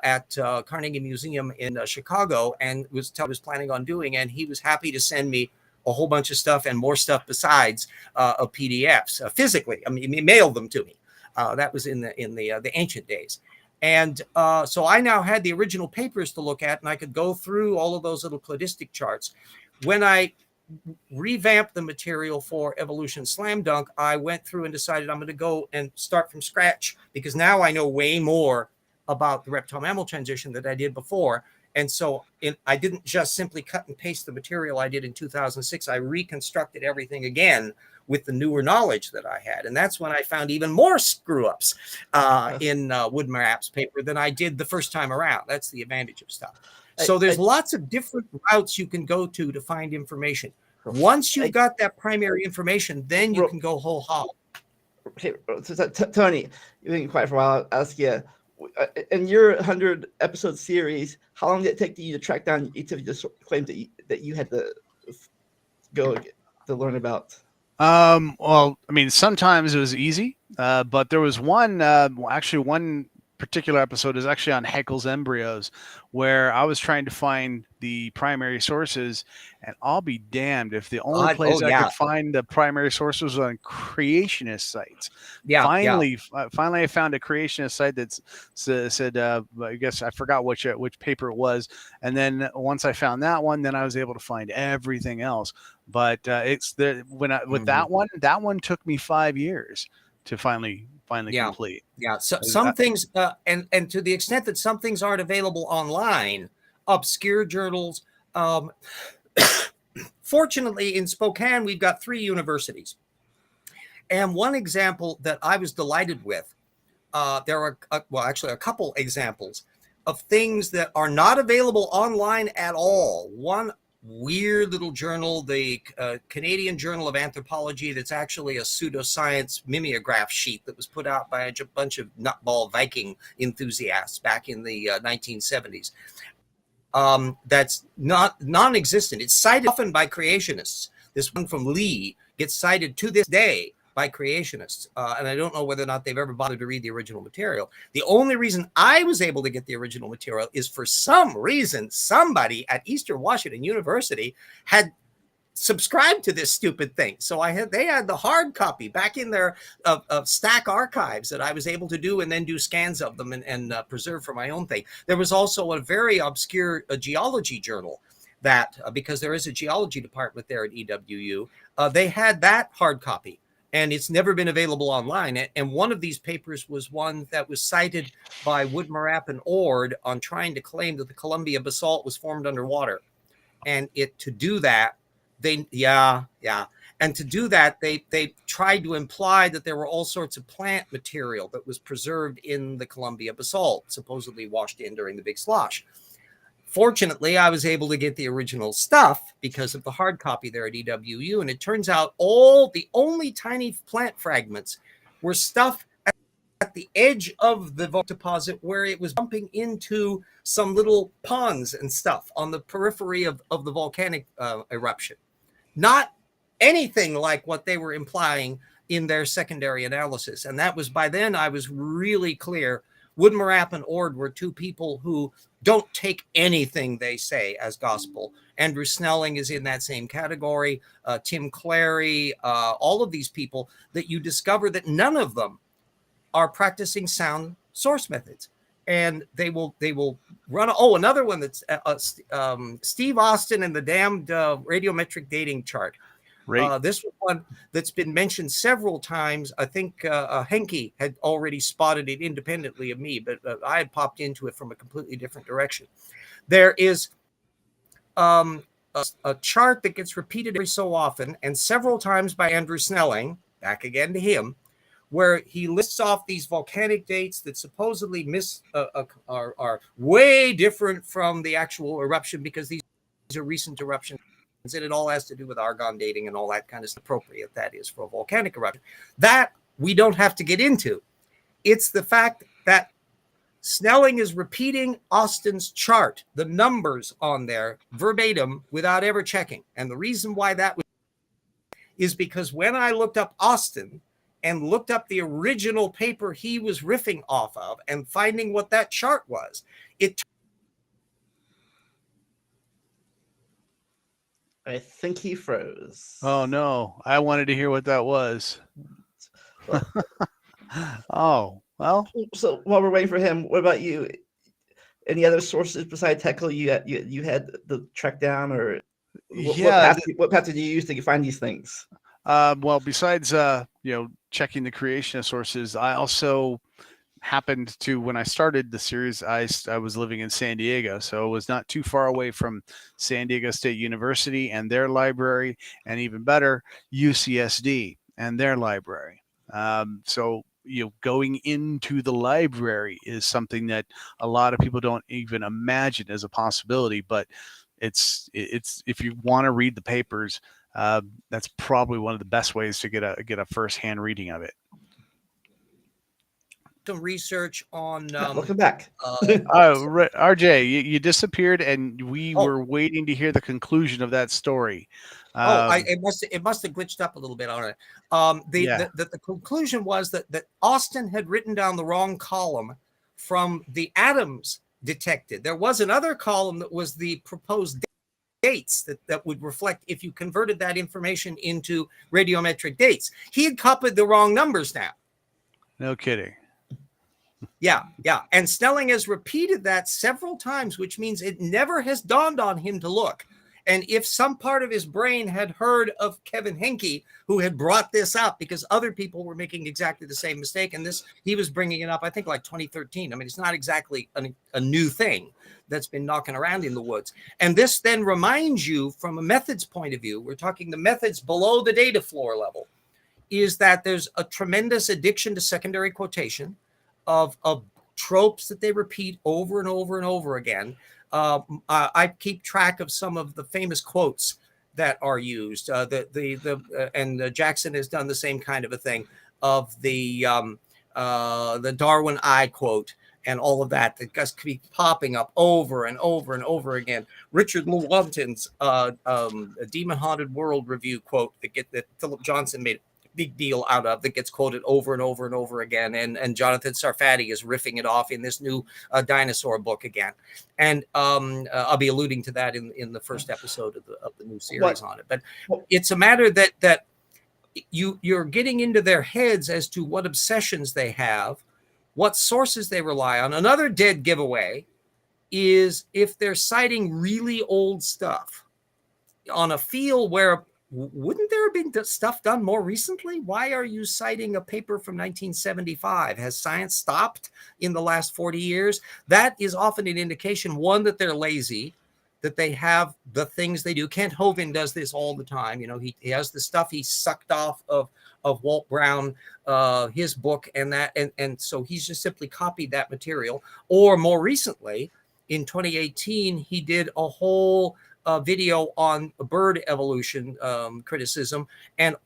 at Carnegie Museum in Chicago, and was planning on doing, and he was happy to send me a whole bunch of stuff and more stuff besides of PDFs physically. I mean, he mailed them to me. That was in the ancient days. And so I now had the original papers to look at, and I could go through all of those little cladistic charts. When I revamped the material for Evolution Slam Dunk, I went through and decided I'm going to go and start from scratch, because now I know way more about the reptile-mammal transition than I did before. And so I didn't just simply cut and paste the material I did in 2006. I reconstructed everything again with the newer knowledge that I had. And that's when I found even more screw-ups in Woodmarap's paper than I did the first time around. That's the advantage of stuff. So there's lots of different routes you can go to find information. Once you've got that primary information, then you can go whole hog. Okay, so Tony, you've been quiet for a while. I'll ask you, in your 100-episode series, how long did it take you to track down each of the claims that you had to go to learn about? Well, I mean, sometimes it was easy, but there was one particular episode is actually on Haeckel's embryos, where I was trying to find the primary sources, and I'll be damned if the only place I could find the primary sources was on creationist sites. Finally, I found a creationist site that said, I guess I forgot which paper it was, and then once I found that one, then I was able to find everything else. But that one took me 5 years to finally complete. Yeah. So some things, and to the extent that some things aren't available online, obscure journals. Fortunately, in Spokane, we've got 3 universities. And one example that I was delighted with, there are, actually a couple examples of things that are not available online at all. One weird little journal, the Canadian Journal of Anthropology, that's actually a pseudoscience mimeograph sheet that was put out by a bunch of nutball Viking enthusiasts back in the 1970s. That's not non-existent. It's cited often by creationists. This one from Lee gets cited to this day by creationists, and I don't know whether or not they've ever bothered to read the original material. The only reason I was able to get the original material is, for some reason, somebody at Eastern Washington University had subscribed to this stupid thing. So they had the hard copy back in their stack archives that I was able to do, and then do scans of them and preserve for my own thing. There was also a very obscure geology journal that, because there is a geology department there at EWU, they had that hard copy, and it's never been available online. And one of these papers was one that was cited by Woodmarap and Ord on trying to claim that the Columbia basalt was formed underwater. And to do that, they tried to imply that there were all sorts of plant material that was preserved in the Columbia basalt, supposedly washed in during the big slosh. Fortunately, I was able to get the original stuff because of the hard copy there at EWU. And it turns out the only tiny plant fragments were stuff at the edge of the deposit, where it was bumping into some little ponds and stuff on the periphery of the volcanic eruption. Not anything like what they were implying in their secondary analysis. And that was, by then, I was really clear. Woodmarap and Ord were two people who don't take anything they say as gospel. Andrew Snelling is in that same category. Tim Clary, all of these people that you discover that none of them are practicing sound source methods. And they will run. Another one that's Steve Austin and the damned radiometric dating chart. Right. This was one that's been mentioned several times. I think Henke had already spotted it independently of me, but I had popped into it from a completely different direction. There is a chart that gets repeated every so often, and several times by Andrew Snelling, back again to him, where he lists off these volcanic dates that supposedly are way different from the actual eruption, because these are recent eruptions. And it all has to do with argon dating and all that kind of stuff, appropriate that is for a volcanic eruption. That we don't have to get into. It's the fact that Snelling is repeating Austin's chart, the numbers on there verbatim, without ever checking. And the reason why that is because when I looked up Austin and looked up the original paper he was riffing off of and finding what that chart was, I think he froze. Oh no, I wanted to hear what that was. Oh, well. So while we're waiting for him, what about you? Any other sources besides Heckle you had the track down, or what path did you use to find these things? Well, besides checking the creationist sources, I also happened to, when I started the series, I was living in San Diego, so it was not too far away from San Diego State University and their library, and even better, UCSD and their library. So going into the library is something that a lot of people don't even imagine as a possibility, but it's if you want to read the papers, that's probably one of the best ways to get a first-hand reading of it. Some research on welcome back. RJ, you disappeared, and we were waiting to hear the conclusion of that story. It must have glitched up a little bit on it. The conclusion was that Austin had written down the wrong column from the atoms detected. There was another column that was the proposed dates that would reflect if you converted that information into radiometric dates. He had copied the wrong numbers now. No kidding. Yeah. And Snelling has repeated that several times, which means it never has dawned on him to look. And if some part of his brain had heard of Kevin Henke, who had brought this up, because other people were making exactly the same mistake, and he was bringing it up, I think, like 2013. I mean, it's not exactly a new thing that's been knocking around in the woods. And this then reminds you, from a methods point of view, we're talking the methods below the data floor level, is that there's a tremendous addiction to secondary quotation of tropes that they repeat over and over and over again. I keep track of some of the famous quotes that are used. And Jackson has done the same kind of a thing of the Darwin I quote and all of that just keep popping up over and over and over again. Richard Lewontin's Demon Haunted World review quote that Philip Johnson made a big deal out of, that gets quoted over and over and over again. And Jonathan Sarfati is riffing it off in this new dinosaur book again. And I'll be alluding to that in the first episode of the new series on it. But it's a matter that you're getting into their heads as to what obsessions they have, what sources they rely on. Another dead giveaway is if they're citing really old stuff on a field where wouldn't there have been stuff done more recently? Why are you citing a paper from 1975? Has science stopped in the last 40 years? That is often an indication, one, that they're lazy, that they have the things they do. Kent Hovind does this all the time. You know, he has the stuff he sucked off of Walt Brown, his book, and so he's just simply copied that material. Or more recently, in 2018, he did a whole video on bird evolution criticism, and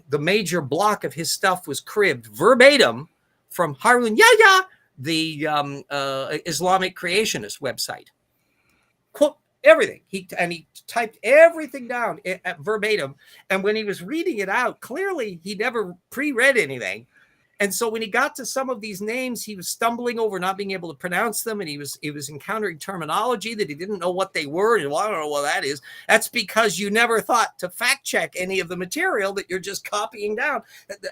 the major block of his stuff was cribbed verbatim from Harun Yahya, the Islamic creationist website. Quote everything. He typed everything down at verbatim. And when he was reading it out, clearly he never pre-read anything. And so when he got to some of these names, he was stumbling over not being able to pronounce them. And he was encountering terminology that he didn't know what they were. And well, I don't know what that is. That's because you never thought to fact check any of the material that you're just copying down.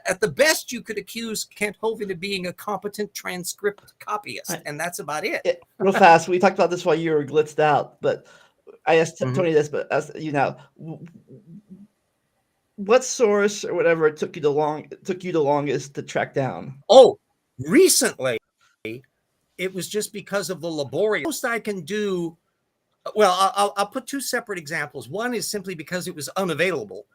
At the best, you could accuse Kent Hovind of being a competent transcript copyist. And that's about it. Real fast, we talked about this while you were glitzed out, but I asked Tony this, but you know, what source or whatever took you the longest to track down? Oh, recently, it was just because of the laborious. Most I can do. Well, I'll put two separate examples. One is simply because it was unavailable,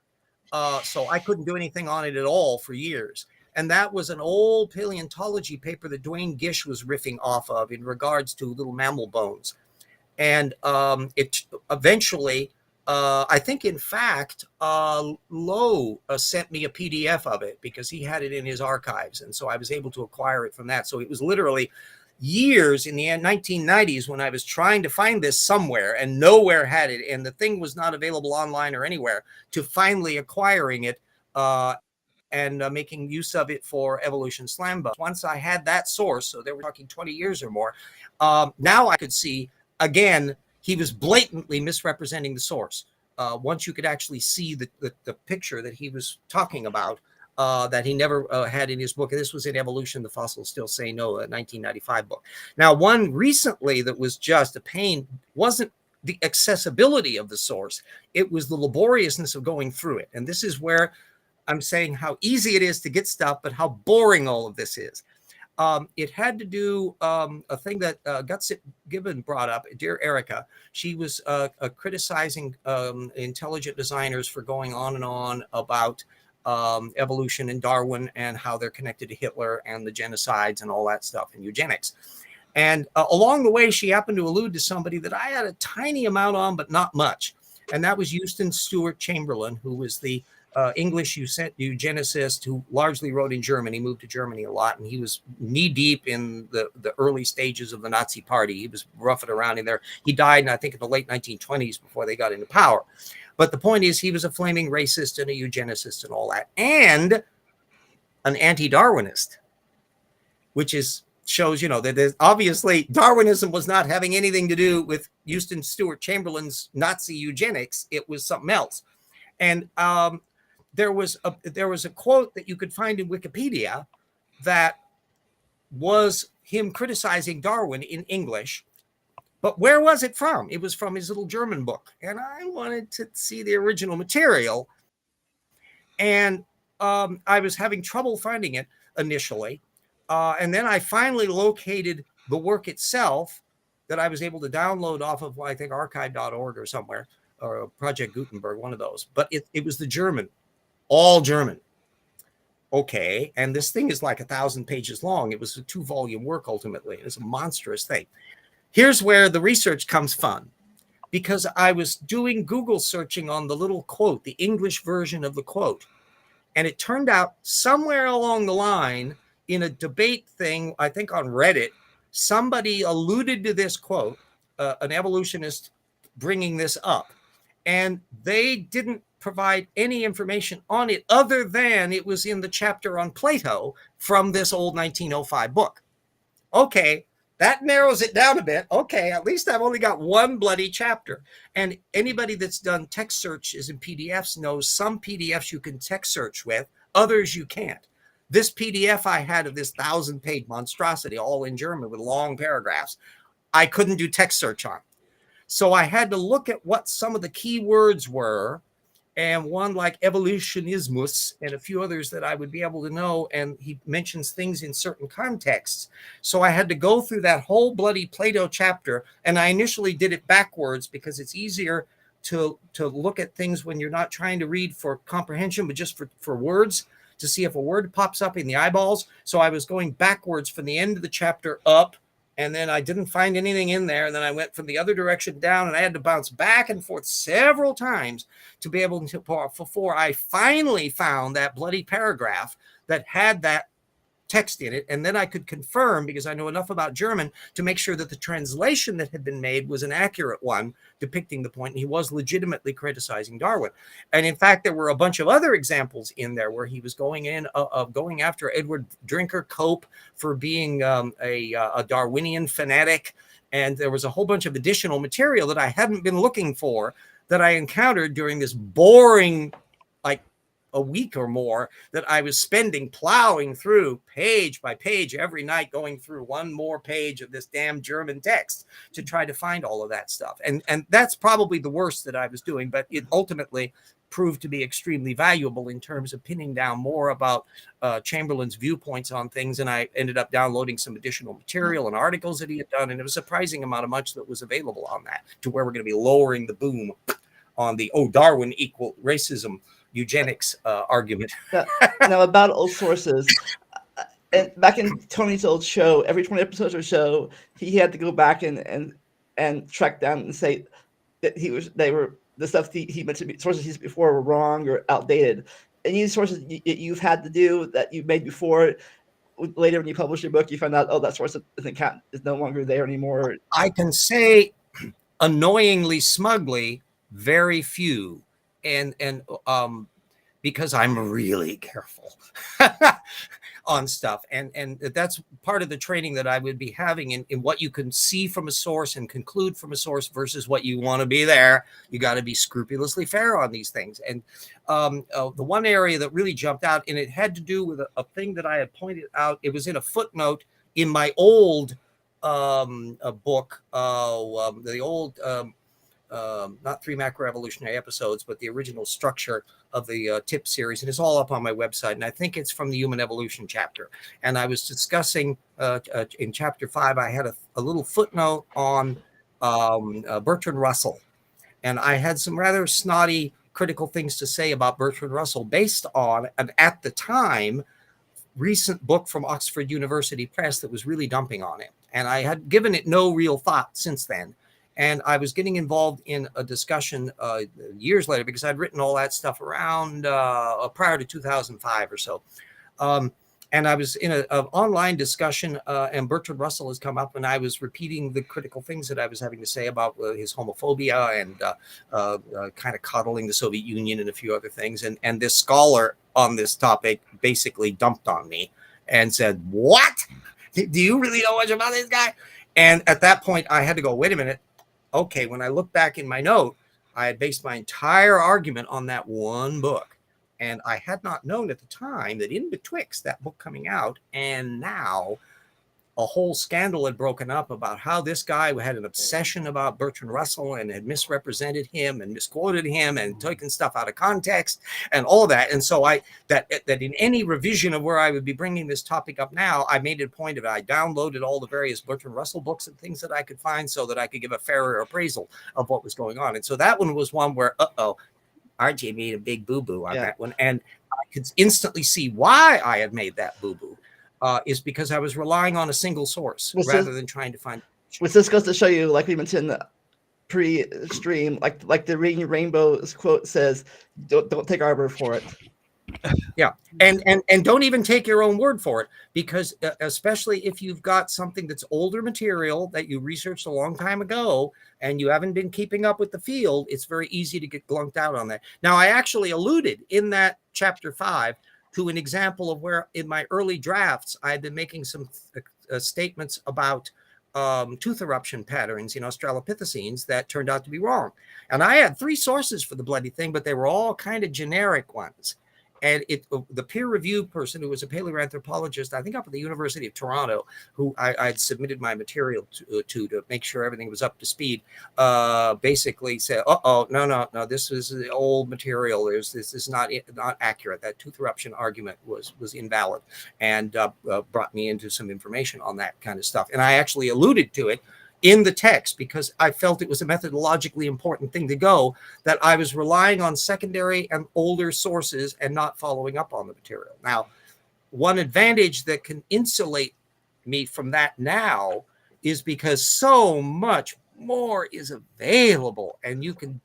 so I couldn't do anything on it at all for years. And that was an old paleontology paper that Dwayne Gish was riffing off of in regards to little mammal bones. And it eventually, I think, in fact, Lowe sent me a PDF of it because he had it in his archives. And so I was able to acquire it from that. So it was literally years in the 1990s when I was trying to find this somewhere and nowhere had it. And the thing was not available online or anywhere, to finally acquiring it and making use of it for Evolution Slam Bus. Once I had that source, so they were talking 20 years or more, now I could see, again, he was blatantly misrepresenting the source. Once you could actually see the picture that he was talking about, that he never had in his book. And this was in Evolution, the Fossils Still Say No, a 1995 book. Now, one recently that was just a pain wasn't the accessibility of the source. It was the laboriousness of going through it. And this is where I'm saying how easy it is to get stuff, but how boring all of this is. It had to do a thing that Gutsit Gibbon brought up, dear Erica. She was criticizing intelligent designers for going on and on about evolution and Darwin and how they're connected to Hitler and the genocides and all that stuff and eugenics. And along the way, she happened to allude to somebody that I had a tiny amount on, but not much. And that was Euston Stewart Chamberlain, who was the English eugenicist who largely wrote in German. He moved to Germany a lot, and he was knee deep in the early stages of the Nazi Party. He was roughing around in there. He died, I think, in the late 1920s before they got into power. But the point is, he was a flaming racist and a eugenicist and all that, and an anti-Darwinist, which shows, you know, that there's obviously Darwinism was not having anything to do with Euston Stewart Chamberlain's Nazi eugenics. It was something else. And there was a quote that you could find in Wikipedia that was him criticizing Darwin in English. But where was it from? It was from his little German book. And I wanted to see the original material. And I was having trouble finding it initially. And then I finally located the work itself that I was able to download off of, I think, archive.org or somewhere, or Project Gutenberg, one of those. But it was the German, all German. Okay. And this thing is like 1,000 pages long. It was a 2-volume work ultimately. It was a monstrous thing. Here's where the research comes fun, because I was doing Google searching on the little quote, the English version of the quote. And it turned out somewhere along the line in a debate thing, I think on Reddit, somebody alluded to this quote, an evolutionist bringing this up, and they didn't provide any information on it other than it was in the chapter on Plato from this old 1905 book. Okay, that narrows it down a bit. Okay, at least I've only got one bloody chapter. And anybody that's done text searches in PDFs knows some PDFs you can text search with, others you can't. This PDF I had of this 1,000-page monstrosity, all in German with long paragraphs, I couldn't do text search on. So I had to look at what some of the key words were, and one like evolutionismus and a few others that I would be able to know. And he mentions things in certain contexts. So I had to go through that whole bloody Plato chapter. And I initially did it backwards because it's easier to look at things when you're not trying to read for comprehension, but just for words, to see if a word pops up in the eyeballs. So I was going backwards from the end of the chapter up, and then I didn't find anything in there. And then I went from the other direction down, and I had to bounce back and forth several times to be able to, before I finally found that bloody paragraph that had that text in it. And then I could confirm, because I know enough about German to make sure that the translation that had been made was an accurate one depicting the point. And he was legitimately criticizing Darwin. And in fact, there were a bunch of other examples in there where he was going after Edward Drinker Cope for being a Darwinian fanatic. And there was a whole bunch of additional material that I hadn't been looking for that I encountered during this boring, like, a week or more that I was spending plowing through page by page every night, going through one more page of this damn German text to try to find all of that stuff. And that's probably the worst that I was doing, but it ultimately proved to be extremely valuable in terms of pinning down more about Chamberlain's viewpoints on things. And I ended up downloading some additional material and articles that he had done. And it was a surprising amount of much that was available on that, to where we're going to be lowering the boom on the, Darwin equal racism eugenics argument. Now about old sources, and back in Tony's old show, every 20 episodes or so, he had to go back and track down and say that the stuff he mentioned, sources he's before were wrong or outdated. Any sources you've had to do that you made before, later when you publish your book, you find out, oh, that source is no longer there anymore? I can say, annoyingly smugly, very few. And because I'm really careful on stuff. And that's part of the training that I would be having in what you can see from a source and conclude from a source versus what you want to be there. You got to be scrupulously fair on these things. And the one area that really jumped out, and it had to do with a thing that I had pointed out, it was in a footnote in my old book, the old... not 3 macroevolutionary episodes, but the original structure of the tip series. And it's all up on my website. And I think it's from the human evolution chapter. And I was discussing in chapter 5, I had a little footnote on Bertrand Russell. And I had some rather snotty critical things to say about Bertrand Russell based on an, at the time, recent book from Oxford University Press that was really dumping on it. And I had given it no real thought since then. And I was getting involved in a discussion years later, because I'd written all that stuff around prior to 2005 or so. And I was in an online discussion, and Bertrand Russell has come up, and I was repeating the critical things that I was having to say about his homophobia and kind of coddling the Soviet Union and a few other things. And this scholar on this topic basically dumped on me and said, "What? Do you really know much about this guy?" And at that point, I had to go, wait a minute. Okay, when I look back in my note, I had based my entire argument on that one book. And I had not known at the time that in betwixt that book coming out and now, a whole scandal had broken up about how this guy had an obsession about Bertrand Russell and had misrepresented him and misquoted him and taken stuff out of context and all of that. And so that in any revision of where I would be bringing this topic up now, I made a point of it. I downloaded all the various Bertrand Russell books and things that I could find so that I could give a fairer appraisal of what was going on. And so that one was one where, RJ made a big boo-boo on that one. And could instantly see why I had made that boo-boo, is because I was relying on a single source rather than trying to find. Which this goes to show you, like we mentioned pre-stream, like the Reading Rainbow's quote says, don't take our word for it. Yeah, and don't even take your own word for it, because especially if you've got something that's older material that you researched a long time ago and you haven't been keeping up with the field, it's very easy to get glunked out on that. Now, I actually alluded in that chapter 5 to an example of where in my early drafts I had been making some statements about tooth eruption patterns in Australopithecines that turned out to be wrong. And I had 3 sources for the bloody thing, but they were all kind of generic ones. And the peer review person, who was a paleoanthropologist, I think up at the University of Toronto, who I'd submitted my material to make sure everything was up to speed, basically said, no, this is old material. This is not accurate. That tooth eruption argument was invalid, and brought me into some information on that kind of stuff. And I actually alluded to it in the text because I felt it was a methodologically important thing to go, that I was relying on secondary and older sources and not following up on the material. Now, one advantage that can insulate me from that now is because so much more is available, and you can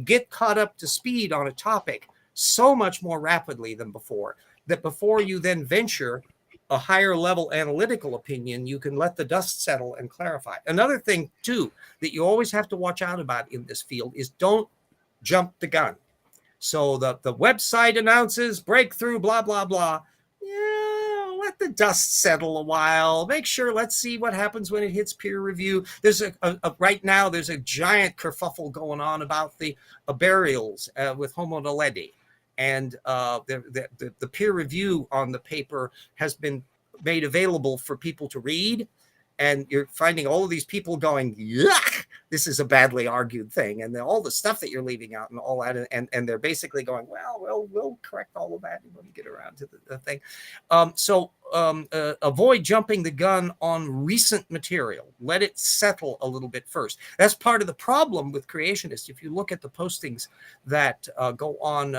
get caught up to speed on a topic so much more rapidly than before, that before you then venture a higher level analytical opinion, you can let the dust settle and clarify. Another thing too that you always have to watch out about in this field is don't jump the gun. So the website announces breakthrough, blah, blah, blah. Yeah, let the dust settle a while. Make sure, let's see what happens when it hits peer review. There's right now, there's a giant kerfuffle going on about the burials with Homo naledi. And the peer review on the paper has been made available for people to read. And you're finding all of these people going, yuck, this is a badly argued thing. And all the stuff that you're leaving out and all that. And they're basically going, well, we'll correct all of that when we get around to the thing. Avoid jumping the gun on recent material. Let it settle a little bit first. That's part of the problem with creationists. If you look at the postings that go on,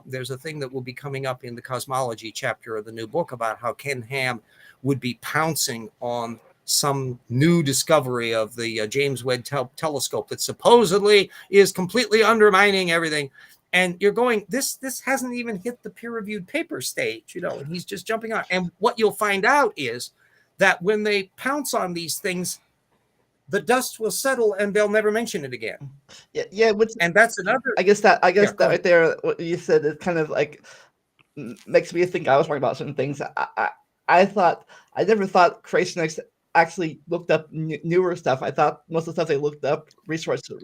there's a thing that will be coming up in the cosmology chapter of the new book about how Ken Ham would be pouncing on some new discovery of the James Webb telescope that supposedly is completely undermining everything. And you're going, this hasn't even hit the peer-reviewed paper stage, and he's just jumping on. And what you'll find out is that when they pounce on these things, the dust will settle and they'll never mention it again. Yeah. And that's another. I guess that right there, what you said, it kind of like makes me think I was wrong about certain things. I never thought creationists actually looked up newer stuff. I thought most of the stuff they looked up research years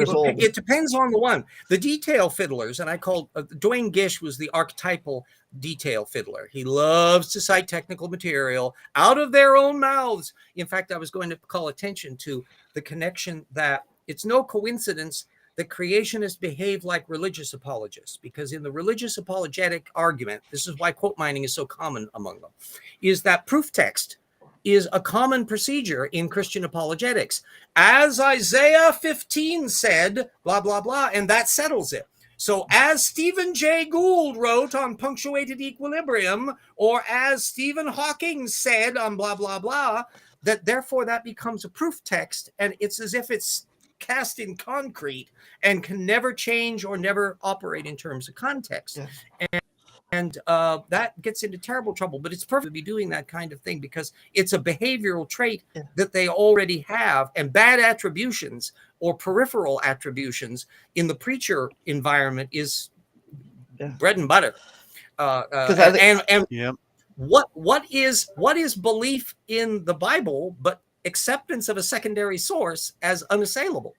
old. It depends on the one. The detail fiddlers, and I called Dwayne Gish was the archetypal detail fiddler. He loves to cite technical material out of their own mouths. In fact, I was going to call attention to the connection that it's no coincidence that creationists behave like religious apologists, because in the religious apologetic argument, this is why quote mining is so common among them, is that proof text is a common procedure in Christian apologetics. As Isaiah 15 said, blah, blah, blah, and that settles it. So as Stephen Jay Gould wrote on punctuated equilibrium, or as Stephen Hawking said on blah, blah, blah, that therefore that becomes a proof text, and it's as if it's cast in concrete and can never change or never operate in terms of context. Yeah. And that gets into terrible trouble, but it's perfect to be doing that kind of thing because it's a behavioral trait that they already have, and bad attributions or peripheral attributions in the preacher environment is bread and butter. What is belief in the Bible but acceptance of a secondary source as unassailable?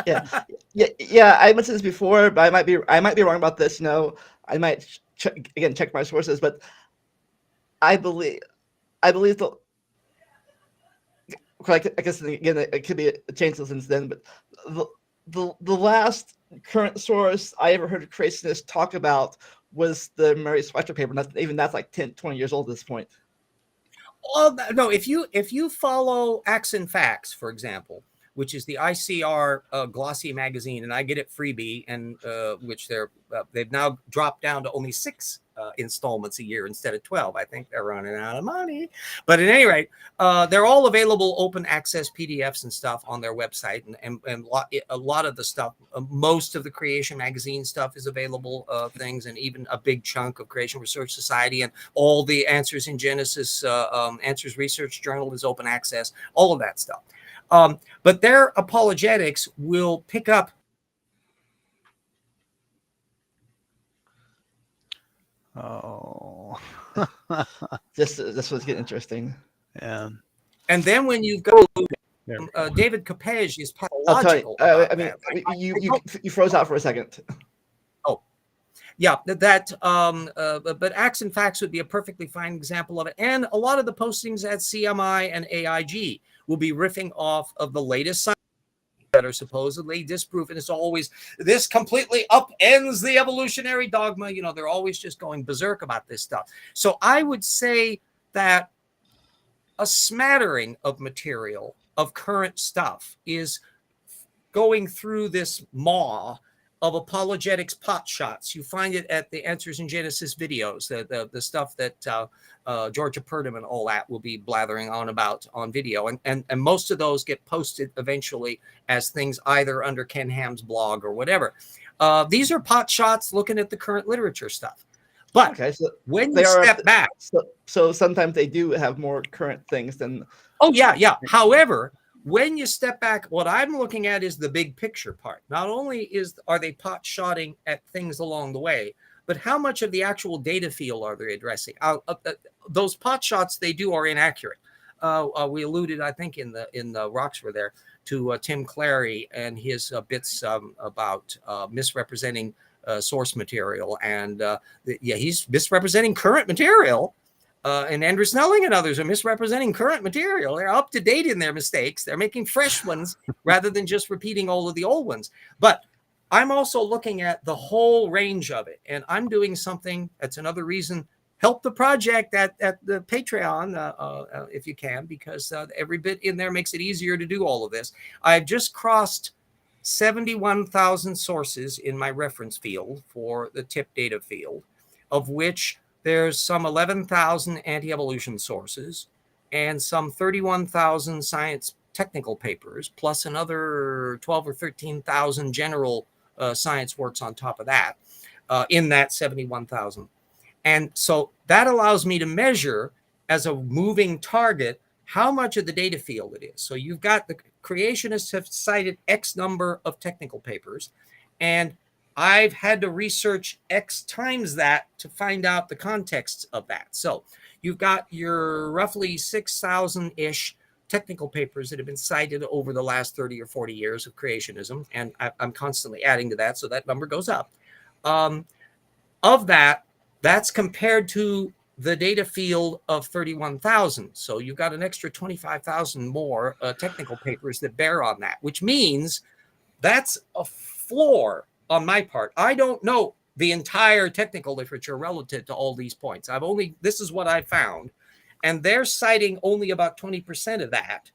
Yeah. I mentioned this before, but I might be wrong about this. I might check my sources, but I believe the. I guess again it could be a change since then, but the last current source I ever heard a creationist talk about was the Murray Schweitzer paper. That's like 10, 20 years old at this point. Well, no, if you follow Acts and Facts, for example, which is the ICR glossy magazine, and I get it freebie, and which they've now dropped down to only 6 installments a year instead of 12. I think they're running out of money. But at any rate, they're all available open access PDFs and stuff on their website. And a lot of the stuff, most of the Creation Magazine stuff is available things, and even a big chunk of Creation Research Society and all the Answers in Genesis, Answers Research Journal is open access, all of that stuff. But their apologetics will pick up. Oh, this was getting interesting. yeah. And then when you go, There. David Capege is I'll tell you. pathological. I mean, you froze out for a second. Yeah, but Acts and Facts would be a perfectly fine example of it. And a lot of the postings at CMI and AIG will be riffing off of the latest science that are supposedly disproven. It's always, this completely upends the evolutionary dogma. You know, they're always just going berserk about this stuff. So I would say that a smattering of material of current stuff is going through this maw of apologetics pot shots. You find it at the Answers in Genesis videos, the stuff that Georgia Purdom and all that will be blathering on about on video. And most of those get posted eventually as things either under Ken Ham's blog or whatever. These are pot shots looking at the current literature stuff. But Okay, so when you step back. So sometimes they do have more current things than. Oh, yeah. However, when you step back, what I'm looking at is the big picture part. Not only are they pot shotting at things along the way, but how much of the actual data field are they addressing? Those pot shots they do are inaccurate. We alluded, I think, in the rocks were there to Tim Clary and his bits about misrepresenting source material, and he's misrepresenting current material. And Andrew Snelling and others are misrepresenting current material. They're up to date in their mistakes. They're making fresh ones rather than just repeating all of the old ones. But I'm also looking at the whole range of it. And I'm doing something that's another reason. Help the project at the Patreon if you can, because every bit in there makes it easier to do all of this. I've just crossed 71,000 sources in my reference field for the tip data field, of which there's some 11,000 anti-evolution sources and some 31,000 science technical papers, plus another 12 or 13,000 general science works on top of that, in that 71,000. And so that allows me to measure as a moving target how much of the data field it is. So you've got the creationists have cited X number of technical papers, and I've had to research X times that to find out the context of that. So you've got your roughly 6,000-ish technical papers that have been cited over the last 30 or 40 years of creationism. And I'm constantly adding to that, so that number goes up. Of that, that's compared to the data field of 31,000. So you've got an extra 25,000 more technical papers that bear on that, which means that's a floor on my part. I don't know the entire technical literature relative to all these points. This is what I found. And they're citing only about 20% of that.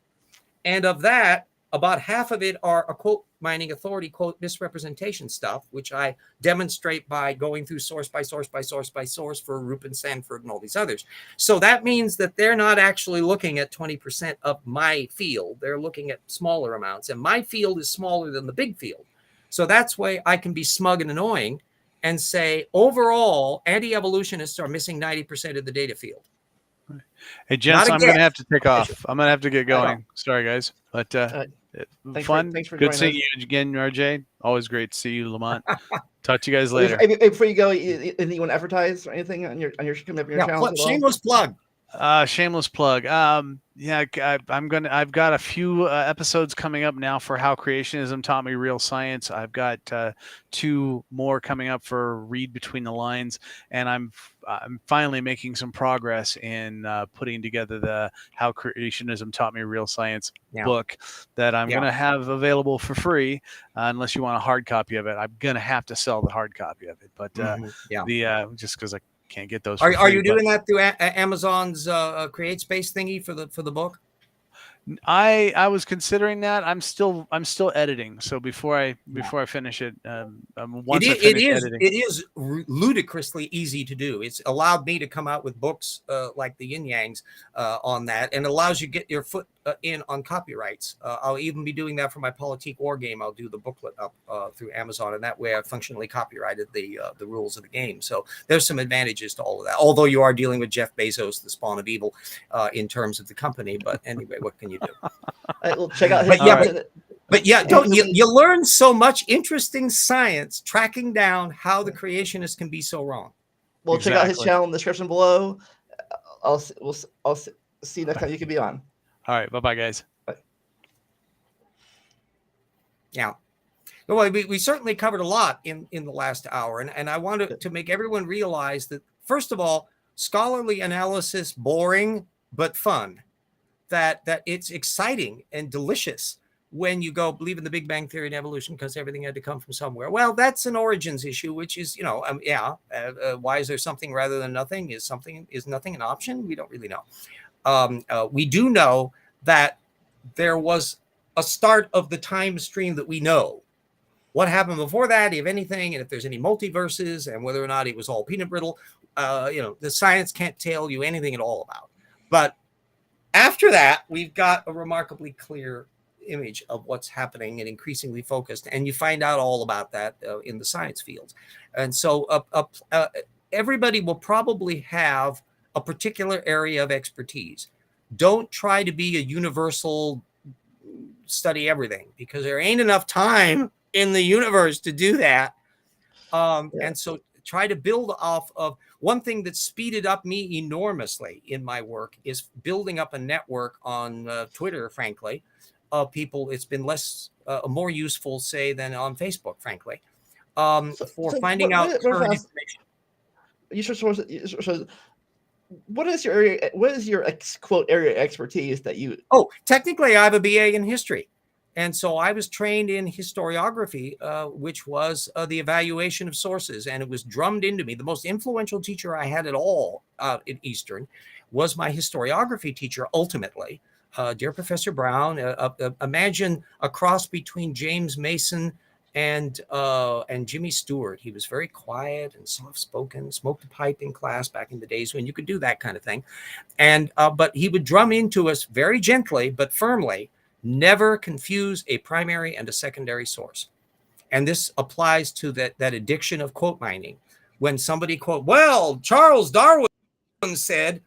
And of that, about half of it are a quote mining authority quote misrepresentation stuff, which I demonstrate by going through source by source by source by source for Rupin Sanford and all these others. So that means that they're not actually looking at 20% of my field. They're looking at smaller amounts. And my field is smaller than the big field. So that's why I can be smug and annoying and say, overall, anti-evolutionists are missing 90% of the data field. Hey, gents, I'm going to have to take off. I'm going to have to get going. Sorry, guys. But fun. Thanks for good joining seeing us. you again, RJ. Always great to see you, Lamont. Talk to you guys later. Before you go, anything you want to advertise or anything on your coming up your channel? Shameless plug. Shameless plug. I've got a few episodes coming up now for How Creationism Taught Me Real Science. I've got 2 more coming up for Read Between the Lines, and I'm finally making some progress in putting together the How Creationism Taught Me Real Science book that I'm going to have available for free, unless you want a hard copy of it. I'm going to have to sell the hard copy of it, but just because I can't get those. Are you doing that through Amazon's CreateSpace thingy for the book? I was considering that. I'm still editing. So before I finish it, once I finish editing, it is ludicrously easy to do. It's allowed me to come out with books like the Yin Yangs on that, and allows you to get your foot in on copyrights. I'll even be doing that for my Politique War game. I'll do the booklet up through Amazon, and that way I've functionally copyrighted the rules of the game. So there's some advantages to all of that. Although you are dealing with Jeff Bezos, the spawn of evil, in terms of the company. But anyway, what can you do? Well, check out his. But yeah, don't you learn so much interesting science tracking down how the creationists can be so wrong. Well, check out his channel in the description below. I'll see you next time you can be on. All right, bye guys. Bye. Yeah. Well, we certainly covered a lot in the last hour, and I wanted to make everyone realize that, first of all, scholarly analysis, boring but fun. That it's exciting and delicious when you go believe in the Big Bang Theory and evolution because everything had to come from somewhere. Well, that's an origins issue, which is, why is there something rather than nothing? Is nothing an option? We don't really know. We do know that there was a start of the time stream that we know. What happened before that, if anything, and if there's any multiverses, and whether or not it was all peanut brittle, the science can't tell you anything at all about. But after that, we've got a remarkably clear image of what's happening and increasingly focused. And you find out all about that in the science fields. And so everybody will probably have a particular area of expertise. Don't try to be a universal study everything, because there ain't enough time in the universe to do that. And so try to build off of one thing that speeded up me enormously in my work is building up a network on Twitter, frankly, of people. It's been more useful, say, than on Facebook, frankly, for finding out current information. What is your area? What is your quote area of expertise that you? Oh, technically, I have a BA in history. And so I was trained in historiography, which was the evaluation of sources. And it was drummed into me. The most influential teacher I had at all in Eastern was my historiography teacher, ultimately. Dear Professor Brown, imagine a cross between James Mason and Jimmy Stewart. He was very quiet and soft-spoken, smoked a pipe in class back in the days when you could do that kind of thing. And but he would drum into us very gently but firmly, never confuse a primary and a secondary source. And this applies to that addiction of quote mining. When somebody quote, well, Charles Darwin said,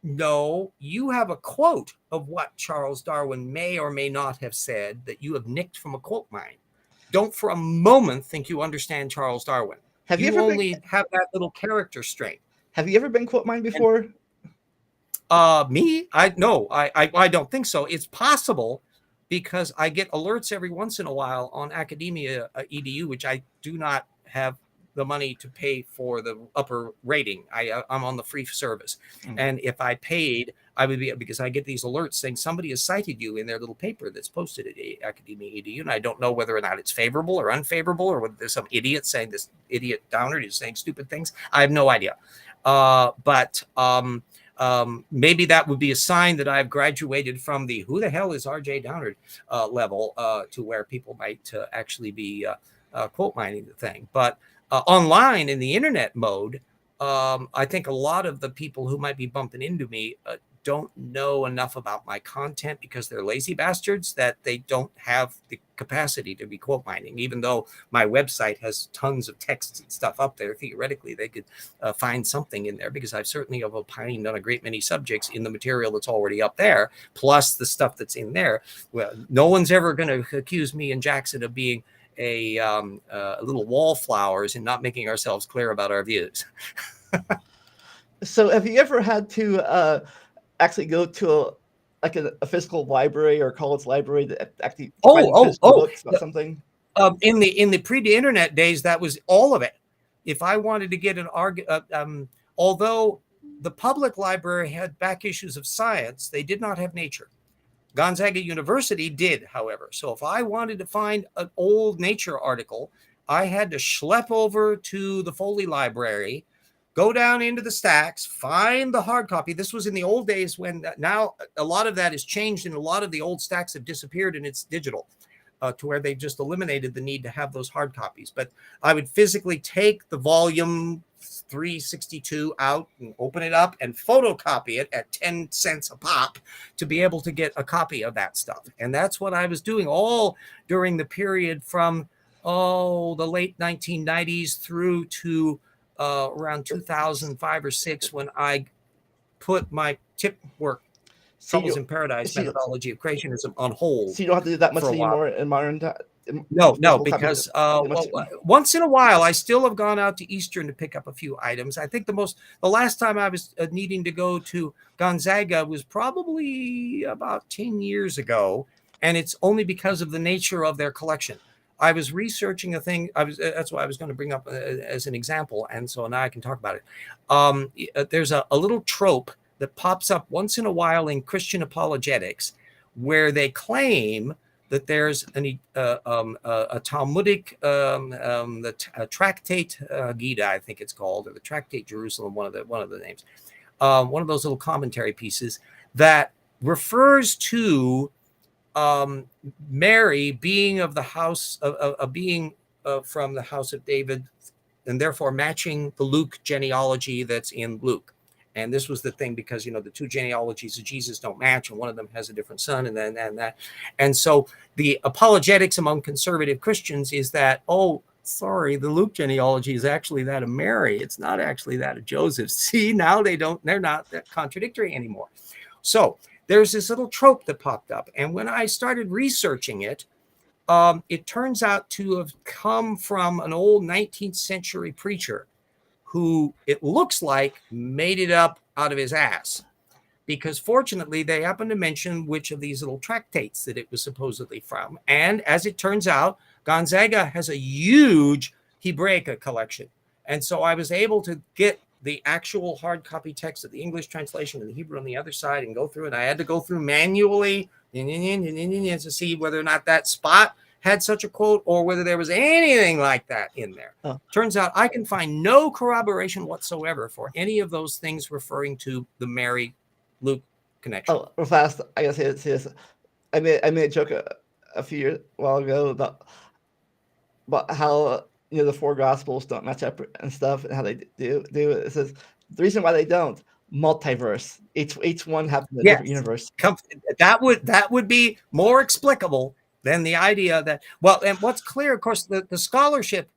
no, you have a quote of what Charles Darwin may or may not have said that you have nicked from a quote mine. Don't for a moment think you understand Charles Darwin. Have you only have that little character strength. Have you ever been quote mined before? Me? I don't think so. It's possible, because I get alerts every once in a while on Academia EDU, which I do not have the money to pay for the upper rating. I'm on the free service. Mm-hmm. And if I paid, I would be, because I get these alerts saying somebody has cited you in their little paper that's posted at Academia EDU. And I don't know whether or not it's favorable or unfavorable, or whether there's some idiot saying this idiot Downard is saying stupid things. I have no idea. But maybe that would be a sign that I've graduated from the who the hell is RJ Downard level to where people might actually be quote mining the thing. But online in the internet mode, I think a lot of the people who might be bumping into me don't know enough about my content, because they're lazy bastards that they don't have the capacity to be quote mining. Even though my website has tons of texts and stuff up there, theoretically they could find something in there, because I've certainly opined on a great many subjects in the material that's already up there, plus the stuff that's in there. Well, no one's ever going to accuse me and Jackson of being a little wallflowers and not making ourselves clear about our views. So have you ever had to actually go to a physical library or college library to actually find books about something? In the pre-internet days, that was all of it. If I wanted to get although the public library had back issues of science, they did not have Nature. Gonzaga University did, however. So if I wanted to find an old Nature article, I had to schlep over to the Foley Library, go down into the stacks, find the hard copy. This was in the old days when now a lot of that has changed and a lot of the old stacks have disappeared and it's digital to where they've just eliminated the need to have those hard copies. But I would physically take the volume 362 out and open it up and photocopy it at 10 cents a pop to be able to get a copy of that stuff. And that's what I was doing all during the period from, the late 1990s through to around 2005 or 6 when I put my tip work, Troubles in Paradise methodology of creationism, on hold. So you don't have to do that much for a while. anymore in modern time? No, because once in a while, I still have gone out to Eastern to pick up a few items. I think the last time I was needing to go to Gonzaga was probably about 10 years ago, and it's only because of the nature of their collection. I was researching a thing. That's why I was going to bring up as an example, and so now I can talk about it. There's a little trope that pops up once in a while in Christian apologetics, where they claim that there's a Talmudic, the Tractate Gita, I think it's called, or the Tractate Jerusalem, one of the names, one of those little commentary pieces that refers to Mary being of the house from the house of David, and therefore matching the Luke genealogy that's in Luke. And this was the thing because, the two genealogies of Jesus don't match, and one of them has a different son, and that. And so the apologetics among conservative Christians is that, the Luke genealogy is actually that of Mary. It's not actually that of Joseph. See, now they're not that contradictory anymore. So there's this little trope that popped up. And when I started researching it, it turns out to have come from an old 19th century preacher who it looks like made it up out of his ass, because fortunately they happened to mention which of these little tractates that it was supposedly from. And as it turns out, Gonzaga has a huge Hebraica collection. And so I was able to get the actual hard copy text of the English translation and the Hebrew on the other side and go through it. I had to go through manually to see whether or not that spot had such a quote or whether there was anything like that in there. Turns out I can find no corroboration whatsoever for any of those things referring to the Mary-Luke connection. Real fast, I gotta say this. I made a joke a while ago about how the four gospels don't match up and stuff, and how they do it. It says the reason why they don't: multiverse. Each one happens in a different universe. That would be more explicable than the idea that, and what's clear, of course, the scholarship,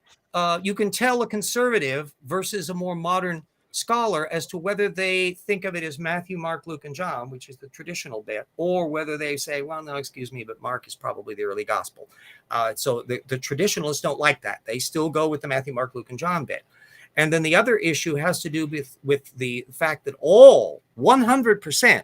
you can tell a conservative versus a more modern scholar as to whether they think of it as Matthew, Mark, Luke, and John, which is the traditional bit, or whether they say, well, no, excuse me, but Mark is probably the early gospel. So the traditionalists don't like that. They still go with the Matthew, Mark, Luke, and John bit. And then the other issue has to do with the fact that all 100%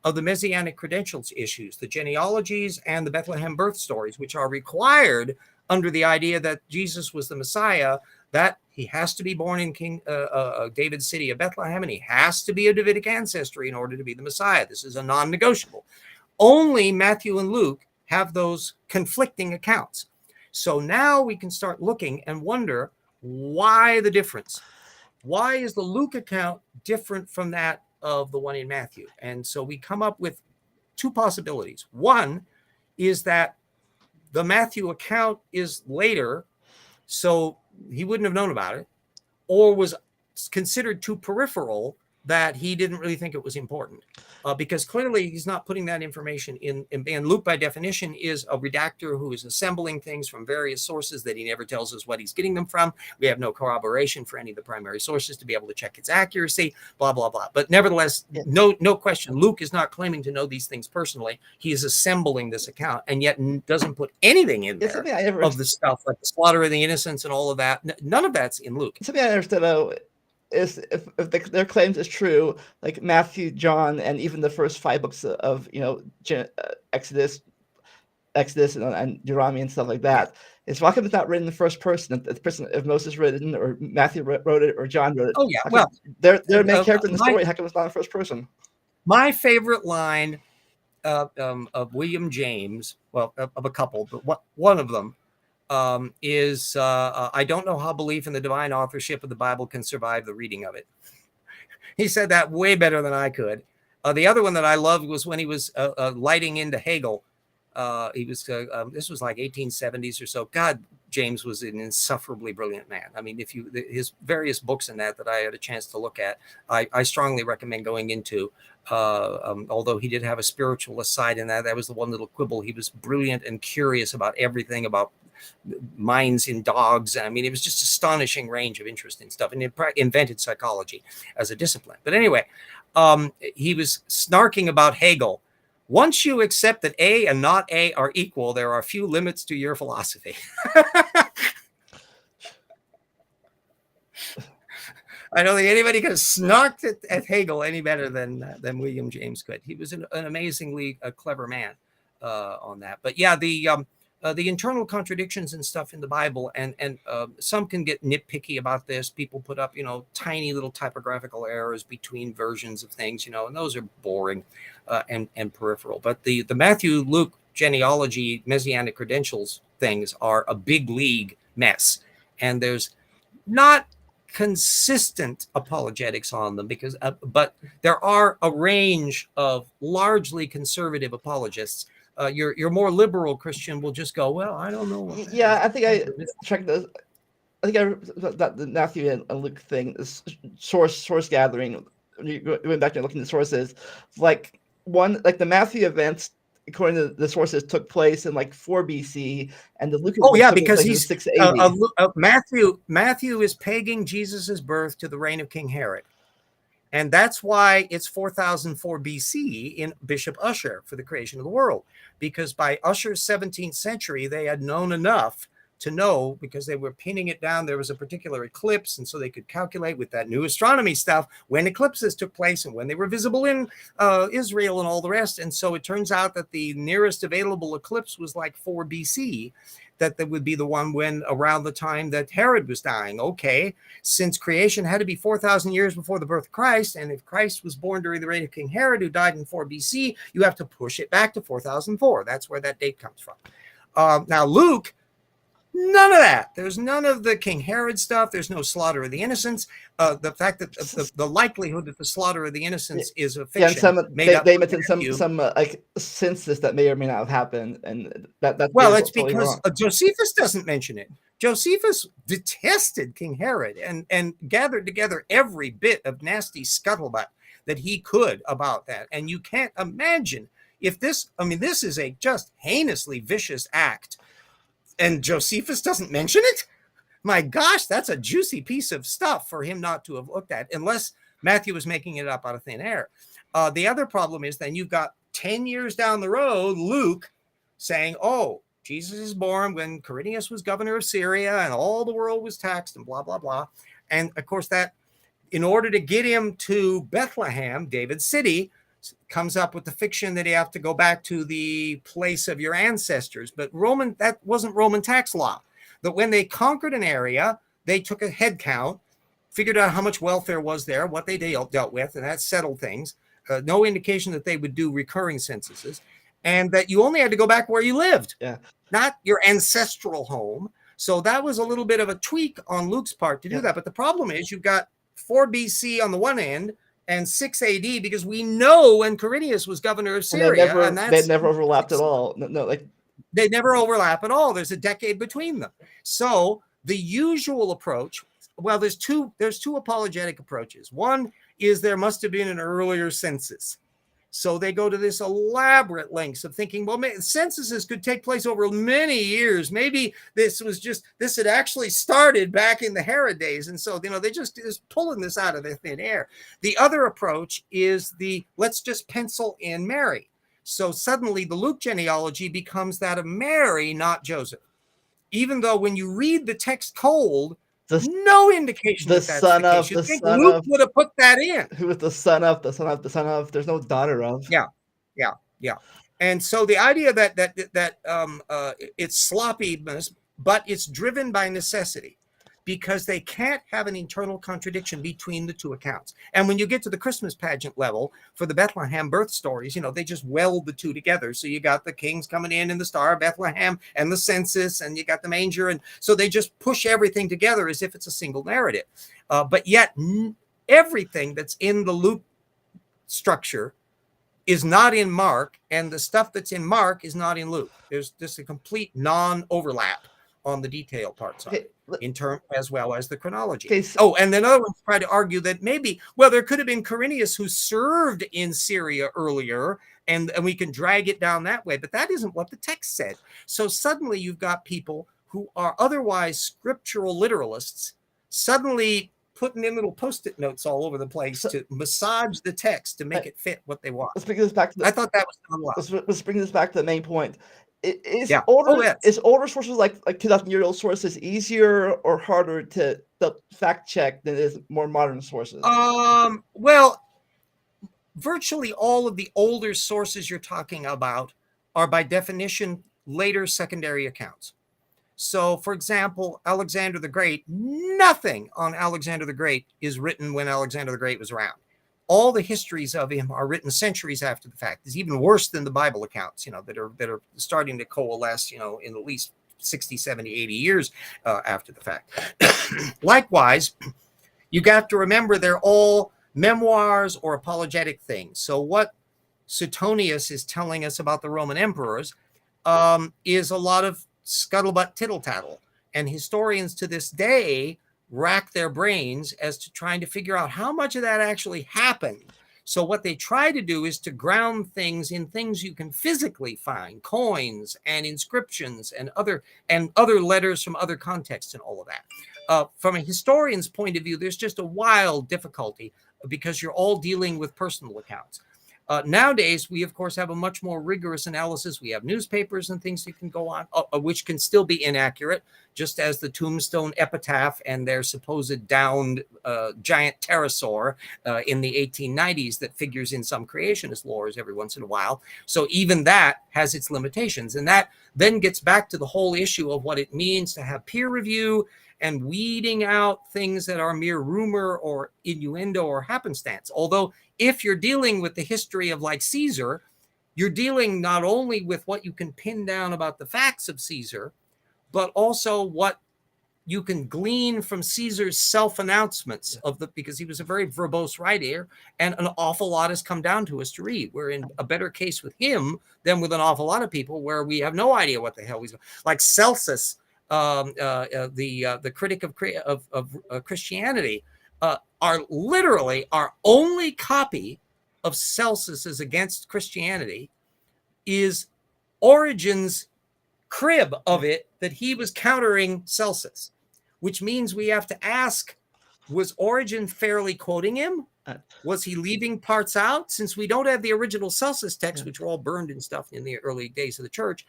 of the Messianic credentials issues, the genealogies and the Bethlehem birth stories, which are required under the idea that Jesus was the Messiah, that he has to be born in King David's city of Bethlehem, and he has to be of Davidic ancestry in order to be the Messiah. This is a non-negotiable. Only Matthew and Luke have those conflicting accounts. So now we can start looking and wonder, why the difference? Why is the Luke account different from that of the one in Matthew? And so we come up with two possibilities. One is that the Matthew account is later, so he wouldn't have known about it, or was considered too peripheral that he didn't really think it was important, because clearly he's not putting that information in. And Luke, by definition, is a redactor who is assembling things from various sources that he never tells us what he's getting them from. We have no corroboration for any of the primary sources to be able to check its accuracy, blah, blah, blah. But nevertheless, no question, Luke is not claiming to know these things personally. He is assembling this account, and yet doesn't put anything in there of the stuff like the slaughter of the innocents and all of that. None of that's in Luke. Something I understood, though, is if their claims is true, like Matthew, John, and even the first 5 books of Exodus and Deuteronomy and stuff like that, is why come it's not written in the first person? If Moses wrote it, or Matthew wrote it, or John wrote it. Oh yeah, well, they're main character in the story. How come it's not in first person? My favorite line of William James, well, of a couple, but one of them, is I don't know how belief in the divine authorship of the Bible can survive the reading of it. He said that way better than I could. The other one that I loved was when he was lighting into Hegel. This was like 1870s or so. God, James was an insufferably brilliant man. I mean, his various books in that I had a chance to look at, I strongly recommend going into. Although he did have a spiritualist side in that. That was the one little quibble. He was brilliant and curious about everything about minds in dogs. I mean, it was just astonishing range of interesting stuff, and he invented psychology as a discipline. But anyway, he was snarking about Hegel. Once you accept that A and not A are equal, there are few limits to your philosophy. I don't think anybody could have snarked at Hegel any better than William James could. He was an amazingly clever man on that. But yeah, the internal contradictions and stuff in the Bible, and some can get nitpicky about this. People put up, tiny little typographical errors between versions of things, and those are boring and peripheral. But the Matthew, Luke genealogy, messianic credentials things are a big league mess, and there's not consistent apologetics on them because, but there are a range of largely conservative apologists. Your more liberal Christian will just go, well, I don't know. Yeah, I think I checked this. I think that the Matthew and Luke thing is source gathering. You went back and looking at sources, like the Matthew events, according to the sources, took place in like 4 BC, and the Luke. Oh yeah, because he's 680. Matthew is pegging Jesus's birth to the reign of King Herod. And that's why it's 4004 BC in Bishop Ussher for the creation of the world. Because by Ussher's 17th century, they had known enough to know, because they were pinning it down, there was a particular eclipse. And so they could calculate with that new astronomy stuff when eclipses took place and when they were visible in Israel and all the rest. And so it turns out that the nearest available eclipse was like 4 BC. That would be the one when around the time that Herod was dying. Okay, since creation had to be 4,000 years before the birth of Christ, and if Christ was born during the reign of King Herod, who died in 4 BC, you have to push it back to 4004. That's where that date comes from. Now, Luke, none of that. There's none of the King Herod stuff. There's no slaughter of the innocents. The fact that the likelihood that the slaughter of the innocents is a fiction. Yeah, they mentioned some like census that may or may not have happened, and that's it's totally because Josephus doesn't mention it. Josephus detested King Herod and gathered together every bit of nasty scuttlebutt that he could about that. And you can't imagine if this is a just heinously vicious act. And Josephus doesn't mention it? My gosh, that's a juicy piece of stuff for him not to have looked at, unless Matthew was making it up out of thin air. The other problem is then you've got 10 years down the road, Luke saying, oh, Jesus is born when Quirinius was governor of Syria and all the world was taxed and blah, blah, blah. And of course that, in order to get him to Bethlehem, David's city, comes up with the fiction that you have to go back to the place of your ancestors. But that wasn't Roman tax law. That when they conquered an area, they took a head count, figured out how much welfare was there, what they dealt with, and that settled things. No indication that they would do recurring censuses, and that you only had to go back where you lived, not your ancestral home. So that was a little bit of a tweak on Luke's part to do that. But the problem is you've got 4 BC on the one end, and 6 AD, because we know when Quirinius was governor of Syria, they never overlapped at all. They never overlap at all. There's a decade between them. So the usual approach, well, there's two apologetic approaches. One is there must have been an earlier census. So they go to this elaborate lengths of thinking, well, censuses could take place over many years. Maybe this had actually started back in the Herod days. And so, they just is pulling this out of the thin air. The other approach is let's just pencil in Mary. So suddenly the Luke genealogy becomes that of Mary, not Joseph. Even though when you read the text cold, no indication the son of the son of Luke would have put that in. Who was the son of the son of the son of? There's no daughter of. Yeah. And so the idea that it's sloppiness, but it's driven by necessity. because they can't have an internal contradiction between the two accounts. And when you get to the Christmas pageant level for the Bethlehem birth stories, they just weld the two together. So you got the kings coming in and the Star of Bethlehem and the census, and you got the manger. And so they just push everything together as if it's a single narrative. But yet everything that's in the Luke structure is not in Mark, and the stuff that's in Mark is not in Luke. There's just a complete non-overlap on the detail parts of it, in term as well as the chronology. Okay, so, and then other ones try to argue that maybe, there could have been Quirinius who served in Syria earlier, and we can drag it down that way, but that isn't what the text said. So suddenly you've got people who are otherwise scriptural literalists suddenly putting in little Post-it notes all over the place to massage the text to make it fit what they want. Let's bring this back to I thought that was done well. Let's bring this back to the main point. Is Yeah. older sources like 2,000-year-old sources easier or harder to fact check than is more modern sources? Well, virtually all of the older sources you're talking about are by definition later secondary accounts. So, for example, Alexander the Great, nothing on Alexander the Great is written when Alexander the Great was around. All the histories of him are written centuries after the fact. It's even worse than the Bible accounts, that are starting to coalesce, in at least 60, 70, 80 years after the fact. Likewise, you got to remember they're all memoirs or apologetic things. So what Suetonius is telling us about the Roman emperors is a lot of scuttlebutt tittle tattle, and historians to this day rack their brains as to trying to figure out how much of that actually happened. So what they try to do is to ground things in things you can physically find, coins and inscriptions and other letters from other contexts and all of that. From a historian's point of view, there's just a wild difficulty because you're all dealing with personal accounts. Nowadays, we, of course, have a much more rigorous analysis. We have newspapers and things that can go on, which can still be inaccurate, just as the tombstone epitaph and their supposed downed giant pterosaur in the 1890s that figures in some creationist lores every once in a while. So even that has its limitations. And that then gets back to the whole issue of what it means to have peer review and weeding out things that are mere rumor or innuendo or happenstance. Although if you're dealing with the history of like Caesar, you're dealing not only with what you can pin down about the facts of Caesar, but also what you can glean from Caesar's self-announcements because he was a very verbose writer, and an awful lot has come down to us to read. We're in a better case with him than with an awful lot of people where we have no idea what the hell he's like. Celsus, the critic of Christianity, are literally our only copy of Celsus's Against Christianity is Origen's crib of it that he was countering Celsus, which means we have to ask, was Origen fairly quoting him? Was he leaving parts out? Since we don't have the original Celsus text, which were all burned and stuff in the early days of the church,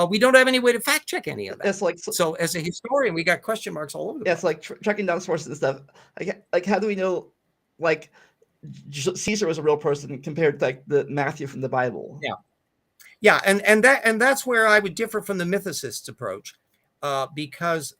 we don't have any way to fact check any of that. It's like, so as a historian, we got question marks all over the place. It's like tracking down sources and stuff. Like how do we know, like, Caesar was a real person compared to like the Matthew from the Bible? Yeah, and that's where I would differ from the mythicists' approach, because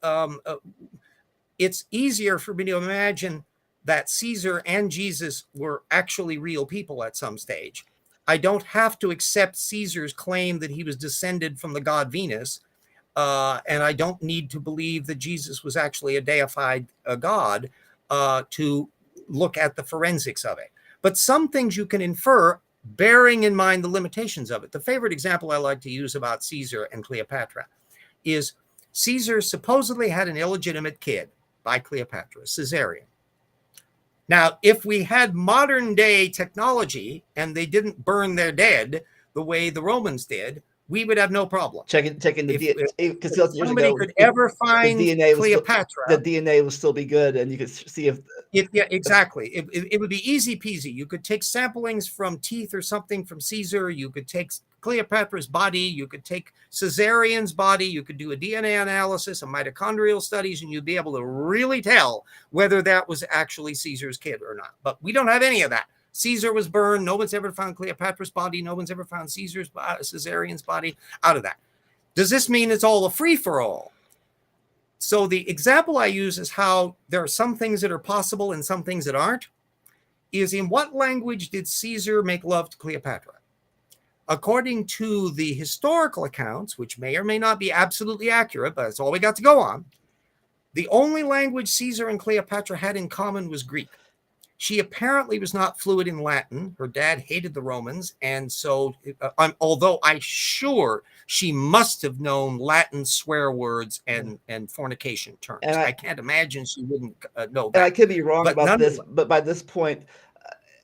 it's easier for me to imagine that Caesar and Jesus were actually real people at some stage. I don't have to accept Caesar's claim that he was descended from the god Venus, and I don't need to believe that Jesus was actually a deified god to look at the forensics of it. But some things you can infer, bearing in mind the limitations of it. The favorite example I like to use about Caesar and Cleopatra is Caesar supposedly had an illegitimate kid by Cleopatra, Caesarion. Now, if we had modern day technology and they didn't burn their dead the way the Romans did, we would have no problem. Checking the DNA, because somebody could ever find Cleopatra, the DNA will still be good, and you could see if. Yeah, exactly. It would be easy peasy. You could take samplings from teeth or something from Caesar. You could take Cleopatra's body. You could take Caesarion's body. You could do a DNA analysis, a mitochondrial studies, and you'd be able to really tell whether that was actually Caesar's kid or not. But we don't have any of that. Caesar was burned. No one's ever found Cleopatra's body. No one's ever found Caesarion's body out of that. Does this mean it's all a free-for-all? So the example I use is how there are some things that are possible and some things that aren't, is in what language did Caesar make love to Cleopatra? According to the historical accounts, which may or may not be absolutely accurate, but that's all we got to go on, the only language Caesar and Cleopatra had in common was Greek. She apparently was not fluent in Latin. Her dad hated the Romans. And so, although I'm sure she must have known Latin swear words and fornication terms. And I can't imagine she wouldn't know And I that. could be wrong But about this, nonetheless- but by this point,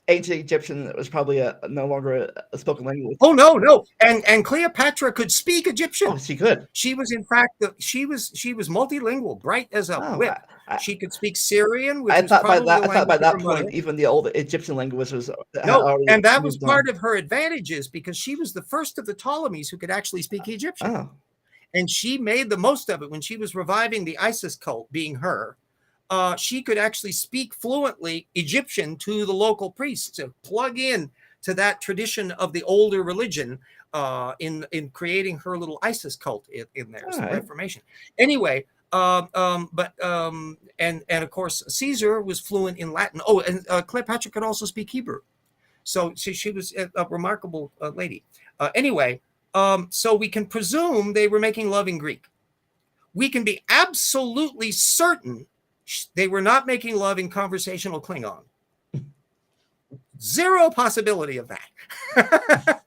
ancient Egyptian was probably no longer a spoken language. Oh, no. And Cleopatra could speak Egyptian. Oh, she could. She was, in fact, she was multilingual, bright as a Oh, whip. I- She could speak Syrian, which I was thought by probably that. the I thought by language of that her point, mother. even the old Egyptian language was No, already and that was moved on. part of her advantages because she was the first of the Ptolemies who could actually speak Egyptian. Oh, And she made the most of it when she was reviving the Isis cult, being her. She could actually speak fluently Egyptian to the local priests to plug in to that tradition of the older religion in creating her little Isis cult in there, some right. Reformation. Anyway, and of course Caesar was fluent in Latin. Oh, and Cleopatra could also speak Hebrew, so she was a remarkable lady. Anyway, so we can presume they were making love in Greek. We can be absolutely certain they were not making love in conversational Klingon. Zero possibility of that.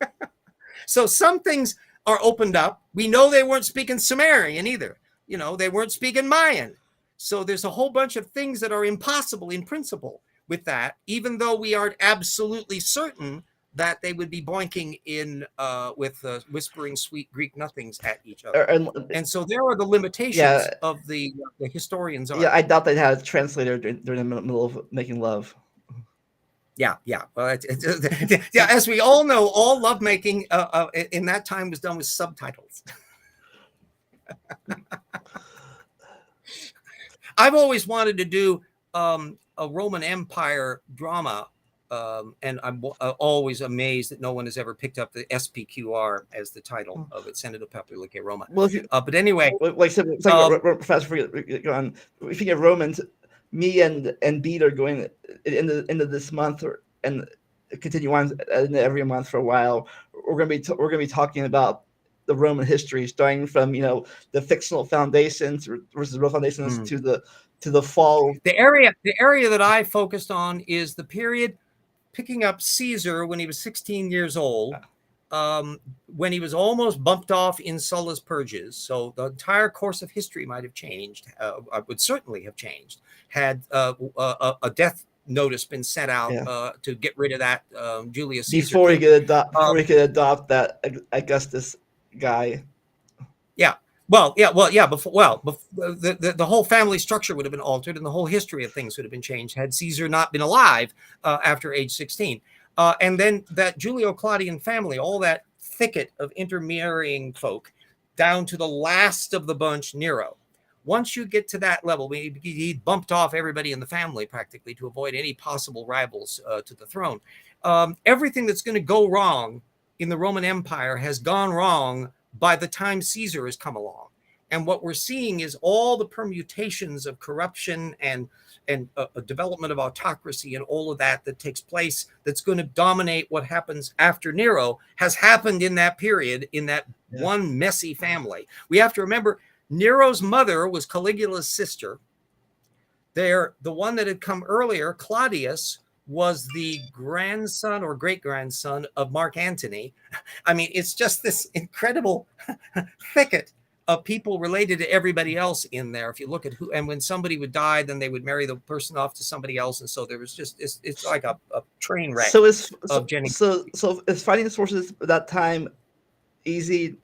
So some things are opened up. We know they weren't speaking Sumerian either. You know, they weren't speaking Mayan. So there's a whole bunch of things that are impossible in principle with that, even though we aren't absolutely certain that they would be boinking in with whispering sweet Greek nothings at each other. And so there are the limitations of the historians. Yeah, I doubt they'd have a translator during the middle of making love. Yeah. Well, yeah. As we all know, all lovemaking in that time was done with subtitles. I've always wanted to do a Roman Empire drama, and I'm always amazed that no one has ever picked up the SPQR as the title of it, Senator Popular Roma. Well, if you, but anyway, like I said, Professor, if you get Romans, me and Beat are going into this month and continue on every month for a while. We're gonna be talking about the Roman history, starting from the fictional foundations versus the real foundations to the fall. The area that I focused on is the period picking up Caesar when he was 16 years old, when he was almost bumped off in Sulla's purges. So the entire course of history might have changed. Would certainly have changed had a death notice been sent out to get rid of that Julius Caesar before he could adopt that Augustus guy. Before the whole family structure would have been altered and the whole history of things would have been changed had Caesar not been alive after age 16. And then that Julio-Claudian family, all that thicket of intermarrying folk, down to the last of the bunch, Nero. Once you get to that level, he bumped off everybody in the family practically to avoid any possible rivals to the throne. Everything that's going to go wrong in the Roman Empire has gone wrong by the time Caesar has come along. And what we're seeing is all the permutations of corruption and a development of autocracy and all of that takes place that's going to dominate what happens after Nero has happened in that period, in that one messy family. We have to remember Nero's mother was Caligula's sister. The one that had come earlier, Claudius, was the grandson or great-grandson of Mark Antony. I mean, it's just this incredible thicket of people related to everybody else in there. If you look at who, and when somebody would die, then they would marry the person off to somebody else. And so there was just, it's like a train wreck of Jenny. So is finding sources at that time easy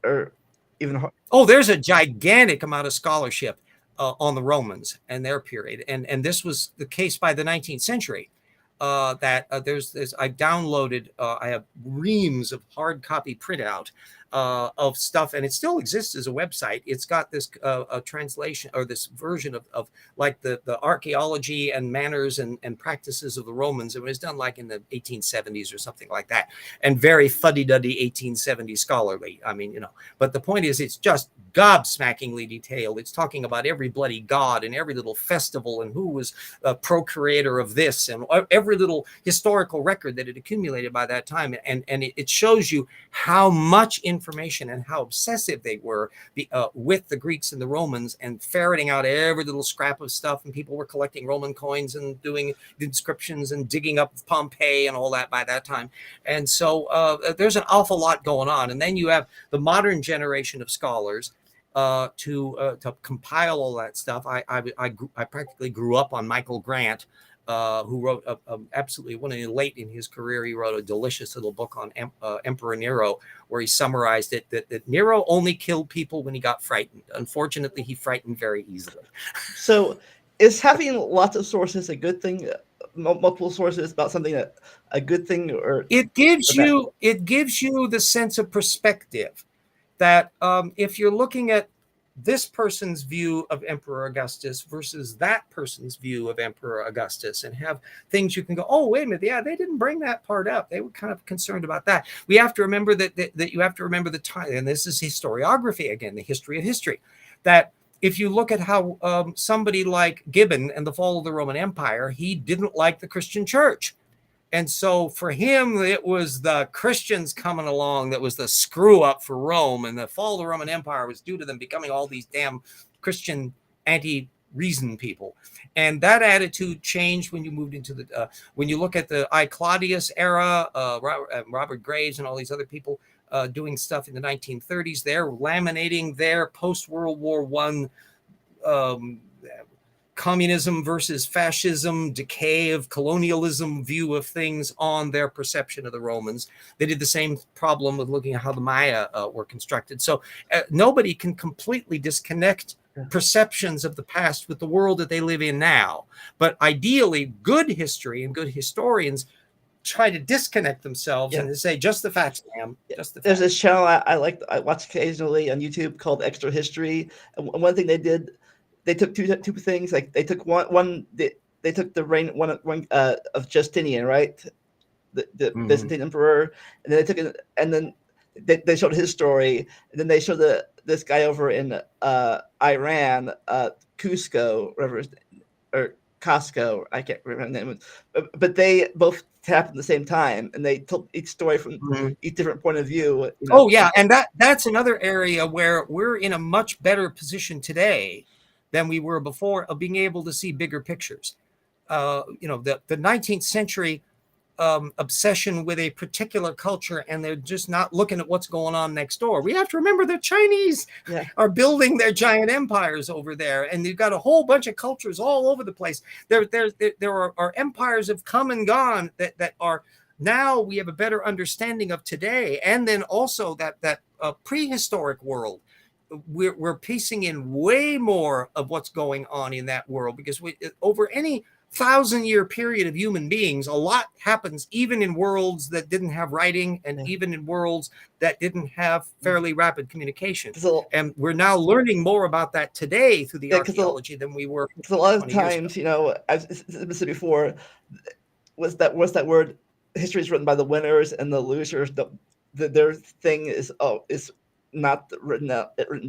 or even hard? Oh, there's a gigantic amount of scholarship on the Romans and their period. And this was the case by the 19th century. I've downloaded, I have reams of hard copy printout of stuff, and it still exists as a website. It's got this a translation or this version of like the archaeology and manners and practices of the Romans. It was done like in the 1870s or something like that, and very fuddy-duddy 1870s scholarly. I mean, but the point is, it's just gobsmackingly detailed. It's talking about every bloody god and every little festival and who was a procreator of this and every little historical record that had accumulated by that time. And it shows you how much information and how obsessive they were with the Greeks and the Romans, and ferreting out every little scrap of stuff. And people were collecting Roman coins and doing inscriptions and digging up Pompeii and all that by that time. And so there's an awful lot going on. And then you have the modern generation of scholars to compile all that stuff. I practically grew up on Michael Grant, who wrote absolutely late in his career. He wrote a delicious little book on Emperor Nero, where he summarized it that Nero only killed people when he got frightened. Unfortunately, he frightened very easily. So, is having lots of sources a good thing? Multiple sources about something a good thing, or it gives you the sense of perspective that if you're looking at this person's view of Emperor Augustus versus that person's view of Emperor Augustus, and have things you can go, oh, wait a minute, yeah, they didn't bring that part up. They were kind of concerned about that. We have to remember that you have to remember the time, and this is historiography again, the history of history, that if you look at how somebody like Gibbon and the fall of the Roman Empire, he didn't like the Christian church. And so for him, it was the Christians coming along that was the screw up for Rome, and the fall of the Roman Empire was due to them becoming all these damn Christian anti-reason people. And that attitude changed when you moved into when you look at the I. Claudius era, Robert Graves and all these other people doing stuff in the 1930s. They're laminating their post-World War I communism versus fascism, decay of colonialism view of things on their perception of the Romans. They did the same problem with looking at how the Maya were constructed. So nobody can completely disconnect perceptions of the past with the world that they live in now. But ideally, good history and good historians try to disconnect themselves and to say just the facts, ma'am. Just the facts. There's this channel I watch occasionally on YouTube called Extra History. And one thing they did, they took two things. Like they took they took the reign of Justinian, right, the Byzantine emperor, and then they took it, and then they showed his story, and then they showed this guy over in Iran, Cusco, or Costco, I can't remember the name, but they both happened at the same time, and they told each story from each different point of view. Oh yeah, and that's another area where we're in a much better position today than we were before, of being able to see bigger pictures. The 19th century obsession with a particular culture, and they're just not looking at what's going on next door. We have to remember the Chinese are building their giant empires over there, and you've got a whole bunch of cultures all over the place. There are empires have come and gone that are now we have a better understanding of today, and then also that prehistoric world. We're piecing in way more of what's going on in that world, because over any 1,000-year period of human beings, a lot happens, even in worlds that didn't have writing, and even in worlds that didn't have fairly rapid communication. And we're now learning more about that today through the archaeology than we were. Because a lot of times, I've said before, what's that word? History is written by the winners, and the losers, their thing is not written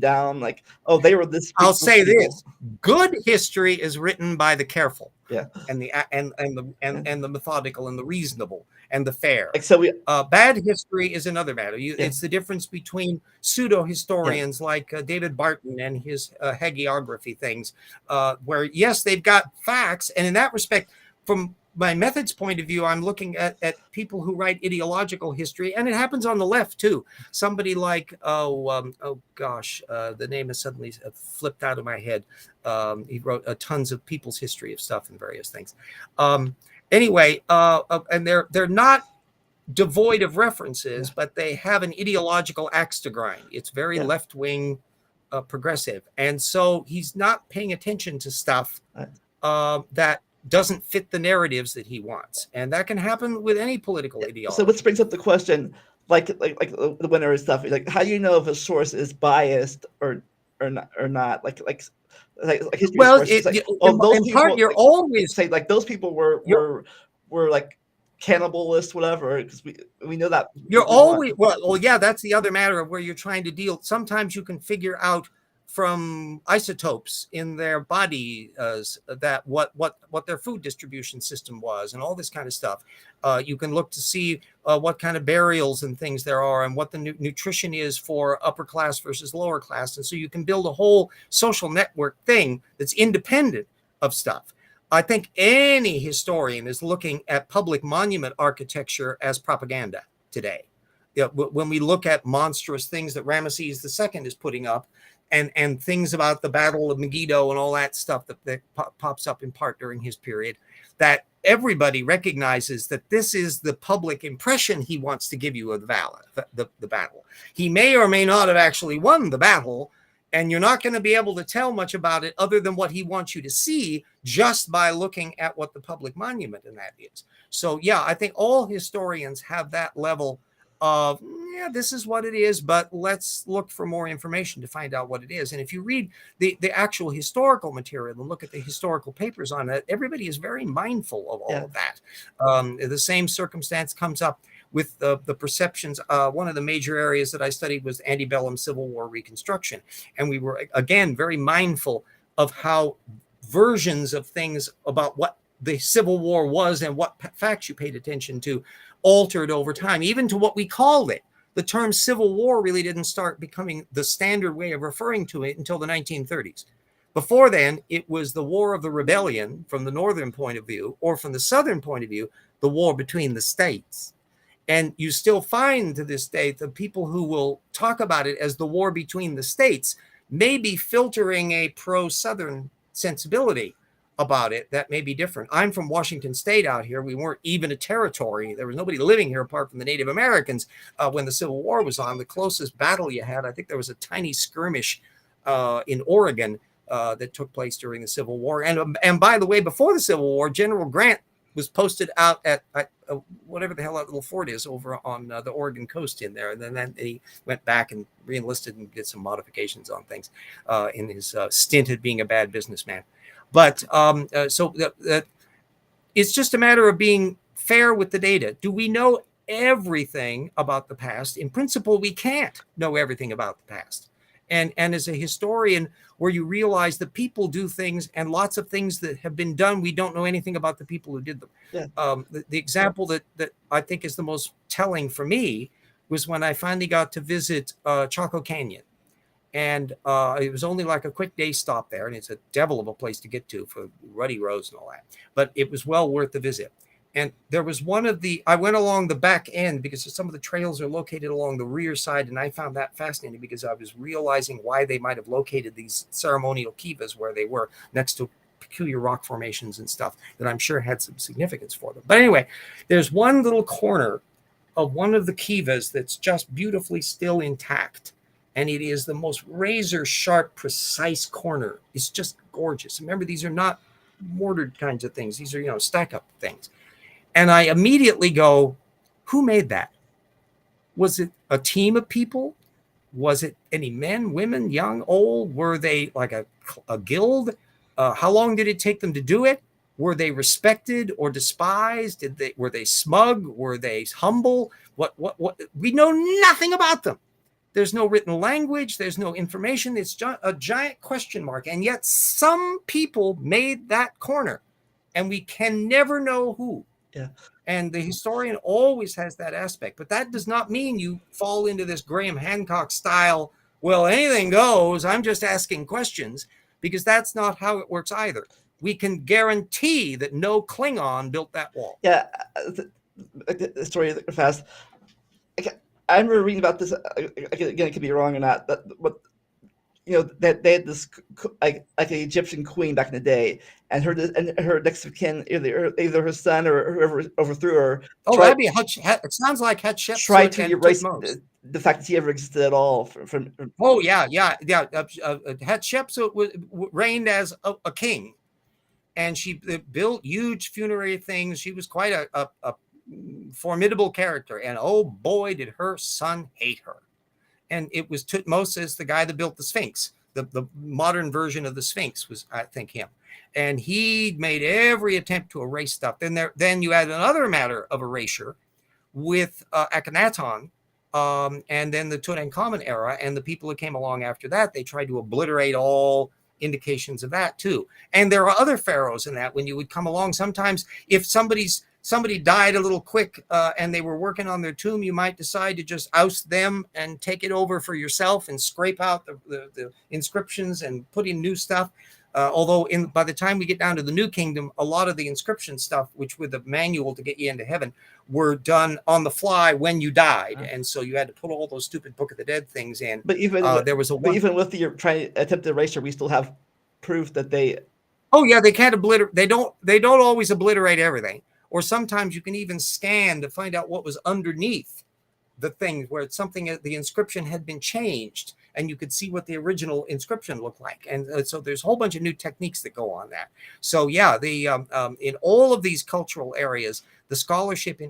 down, like, oh, they were this. I'll say this: good history is written by the careful, and the methodical, and the reasonable, and the fair. Like, so bad history is another matter. It's the difference between pseudo historians like David Barton and his hagiography things, where yes, they've got facts, and in that respect, from my method's point of view, I'm looking at people who write ideological history, and it happens on the left too. Somebody like the name has suddenly flipped out of my head. He wrote tons of people's history of stuff and various things. Anyway, and they're not devoid of references, but they have an ideological axe to grind. It's very left wing, progressive, and so he's not paying attention to stuff that doesn't fit the narratives that he wants, and that can happen with any political ideology. So which brings up the question: like the winner and stuff. Like, how do you know if a source is biased or not? Like history Well, sources, like, oh, those in part, people, you're like, always say like those people were like cannibalists, whatever, because we know that You're we want. always well, yeah, that's the other matter of where you're trying to deal. Sometimes you can figure out from isotopes in their body that what their food distribution system was and all this kind of stuff. You can look to see what kind of burials and things there are and what the nutrition is for upper class versus lower class. And so you can build a whole social network thing that's independent of stuff. I think any historian is looking at public monument architecture as propaganda today. Yeah, when we look at monstrous things that Ramesses II is putting up, and things about the Battle of Megiddo and all that stuff that pops up in part during his period, that everybody recognizes that this is the public impression he wants to give you of the battle. He may or may not have actually won the battle, and you're not going to be able to tell much about it other than what he wants you to see just by looking at what the public monument in that is. So, yeah, I think all historians have that level of, yeah, this is what it is, but let's look for more information to find out what it is. And if you read the actual historical material and look at the historical papers on it, everybody is very mindful of all of that. The same circumstance comes up with the perceptions. One of the major areas that I studied was antebellum Civil War reconstruction. And we were, again, very mindful of how versions of things about what the Civil War was and what facts you paid attention to altered over time, even to what we called it. The term Civil War really didn't start becoming the standard way of referring to it until the 1930s. Before then, it was the War of the Rebellion from the northern point of view, or from the southern point of view, the war between the states. And you still find to this day the people who will talk about it as the war between the states may be filtering a pro-Southern sensibility about it that may be different. I'm from Washington State out here. We weren't even a territory. There was nobody living here apart from the Native Americans when the Civil War was on. The closest battle you had, I think there was a tiny skirmish in Oregon that took place during the Civil War. And by the way, before the Civil War, General Grant was posted out at whatever the hell that little fort is over on the Oregon coast in there. And then he went back and re-enlisted and did some modifications on things in his stint at being a bad businessman. But so it's just a matter of being fair with the data. Do we know everything about the past? In principle, we can't know everything about the past. And as a historian, where you realize that people do things and lots of things that have been done, we don't know anything about the people who did them. Yeah. The example that I think is the most telling for me was when I finally got to visit Chaco Canyon. And it was only like a quick day stop there. And it's a devil of a place to get to for ruddy roads and all that. But it was well worth the visit. And there was I went along the back end because some of the trails are located along the rear side. And I found that fascinating because I was realizing why they might have located these ceremonial kivas where they were next to peculiar rock formations and stuff that I'm sure had some significance for them. But anyway, there's one little corner of one of the kivas that's just beautifully still intact. And it is the most razor sharp, precise corner. It's just gorgeous. Remember, these are not mortared kinds of things. These are, stack up things. And I immediately go, who made that? Was it a team of people? Was it any men, women, young, old? Were they like a guild? How long did it take them to do it? Were they respected or despised? Were they smug? Were they humble? What? We know nothing about them. There's no written language. There's no information. It's a giant question mark. And yet some people made that corner and we can never know who. Yeah. And the historian always has that aspect. But that does not mean you fall into this Graham Hancock style, well, anything goes. I'm just asking questions, because that's not how it works either. We can guarantee that no Klingon built that wall. Yeah. The story fast. I remember reading about this. Again, it could be wrong or not. That they had this like an Egyptian queen back in the day, and her next of kin, either her son or whoever overthrew her. That'd be it sounds like Hatshepsut. Tried to erase the fact that she ever existed at all. From Oh yeah. Hatshepsut reigned as a king, and she built huge funerary things. She was quite a formidable character. And oh boy, did her son hate her. And it was Tutmosis, the guy that built the Sphinx. The modern version of the Sphinx was, I think, him. And he made every attempt to erase stuff. Then you had another matter of erasure with Akhenaton, and then the Tutankhamun era, and the people that came along after that. They tried to obliterate all indications of that too. And there are other pharaohs in that. When you would come along, sometimes if somebody died a little quick and they were working on their tomb, you might decide to just oust them and take it over for yourself and scrape out the inscriptions and put in new stuff. Although by the time we get down to the New Kingdom, a lot of the inscription stuff, which were the manual to get you into heaven, were done on the fly when you died. And so you had to put all those stupid Book of the Dead things in. But even even with your attempted erasure, we still have proof that they. Oh yeah, they can't obliterate. They don't always obliterate everything. Or sometimes you can even scan to find out what was underneath the thing, where it's something, the inscription had been changed, and you could see what the original inscription looked like. And so there's a whole bunch of new techniques that go on that. So yeah, in all of these cultural areas, the scholarship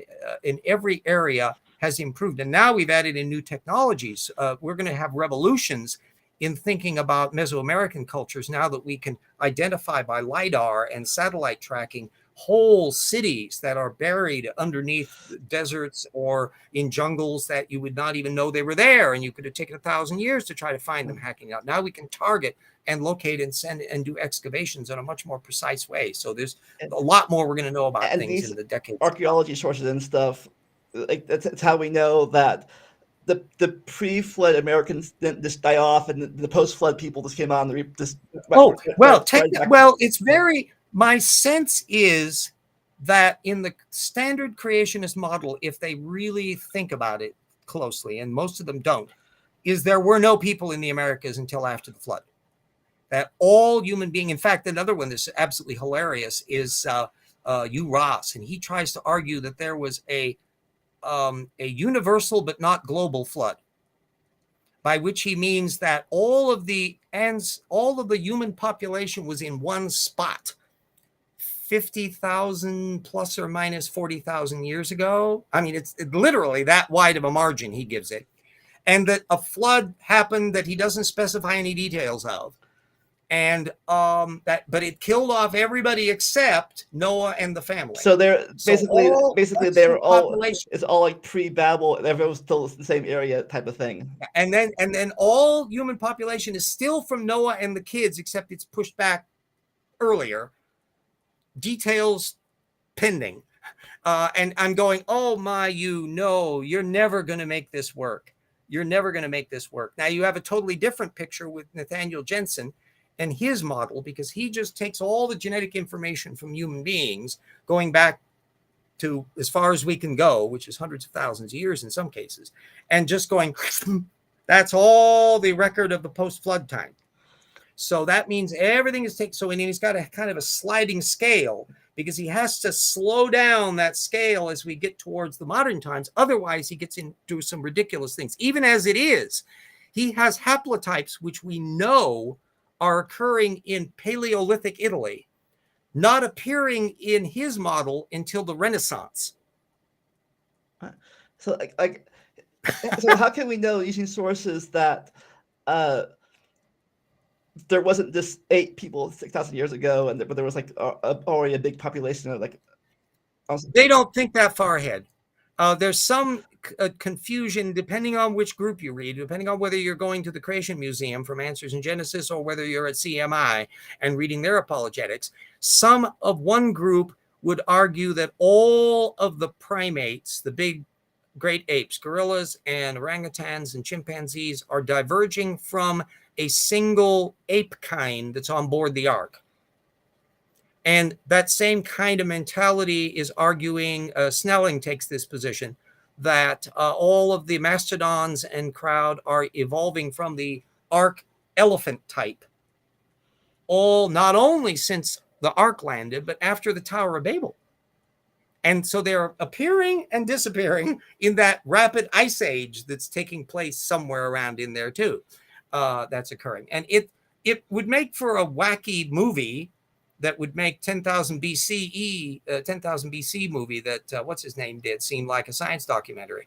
in every area has improved. And now we've added in new technologies. We're going to have revolutions in thinking about Mesoamerican cultures now that we can identify by LIDAR and satellite tracking whole cities that are buried underneath deserts or in jungles that you would not even know they were there, and you could have taken 1,000 years to try to find them hacking out. Now we can target and locate and send and do excavations in a much more precise way. So there's a lot more we're going to know about things in the decades. Archaeology sources and stuff, like that's how we know that the pre-flood Americans didn't just die off, and the post-flood people just came on. It's very. My sense is that in the standard creationist model, if they really think about it closely, and most of them don't, is there were no people in the Americas until after the flood. That all human being, in fact, another one that's absolutely hilarious is Hugh Ross, and he tries to argue that there was a universal but not global flood, by which he means that all of the human population was in one spot. 50,000 plus or minus 40,000 years ago. I mean, it's literally that wide of a margin he gives it. And that a flood happened that he doesn't specify any details of. And but it killed off everybody except Noah and the family. So they're basically they're all, it's all like pre-Babel, and everyone was still in the same area type of thing. And then all human population is still from Noah and the kids, except it's pushed back earlier. Details pending. And I'm going, oh my, you're never going to make this work. You're never going to make this work. Now you have a totally different picture with Nathaniel Jensen and his model, because he just takes all the genetic information from human beings going back to as far as we can go, which is hundreds of thousands of years in some cases, and just going, that's all the record of the post-flood time. So that means everything is taken. So, and he's got a kind of a sliding scale, because he has to slow down that scale as we get towards the modern times. Otherwise, he gets into some ridiculous things. Even as it is, he has haplotypes which we know are occurring in Paleolithic Italy, not appearing in his model until the Renaissance. So, so how can we know using sources that there wasn't just 8 people 6,000 years ago, and but there was like already a big population of like? They don't think that far ahead. There's some confusion depending on which group you read, depending on whether you're going to the Creation Museum from Answers in Genesis or whether you're at CMI and reading their apologetics. Some of one group would argue that all of the primates, the big great apes, gorillas and orangutans and chimpanzees, are diverging from a single ape kind that's on board the ark. And that same kind of mentality is arguing, Snelling takes this position, that all of the mastodons and crowd are evolving from the ark elephant type. All not only since the ark landed, but after the Tower of Babel. And so they're appearing and disappearing in that rapid ice age that's taking place somewhere around in there, too. That's occurring. And it would make for a wacky movie that would make 10,000 BCE, 10,000 BC movie that what's his name did seem like a science documentary,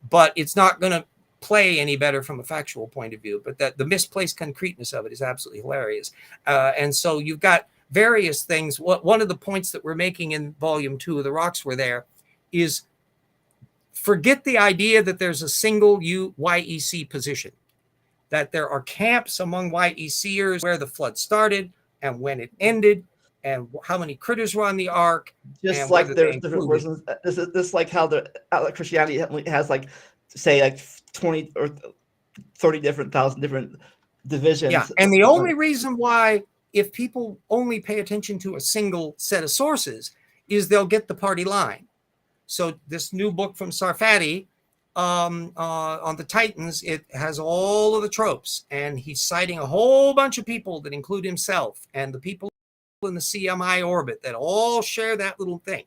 but it's not going to play any better from a factual point of view. But that the misplaced concreteness of it is absolutely hilarious. And so you've got various things. One of the points that we're making in volume 2 of The Rocks Were There is forget the idea that there's a single YEC position, that there are camps among YECers where the flood started and when it ended and how many critters were on the ark. Just and like whether there's they different included- versions. This like how the Christianity has like, say, like 20 or 30 different divisions. Yeah, and the only reason why, if people only pay attention to a single set of sources, is they'll get the party line. So this new book from Sarfati on the Titans, it has all of the tropes, and he's citing a whole bunch of people that include himself and the people in the CMI orbit that all share that little thing.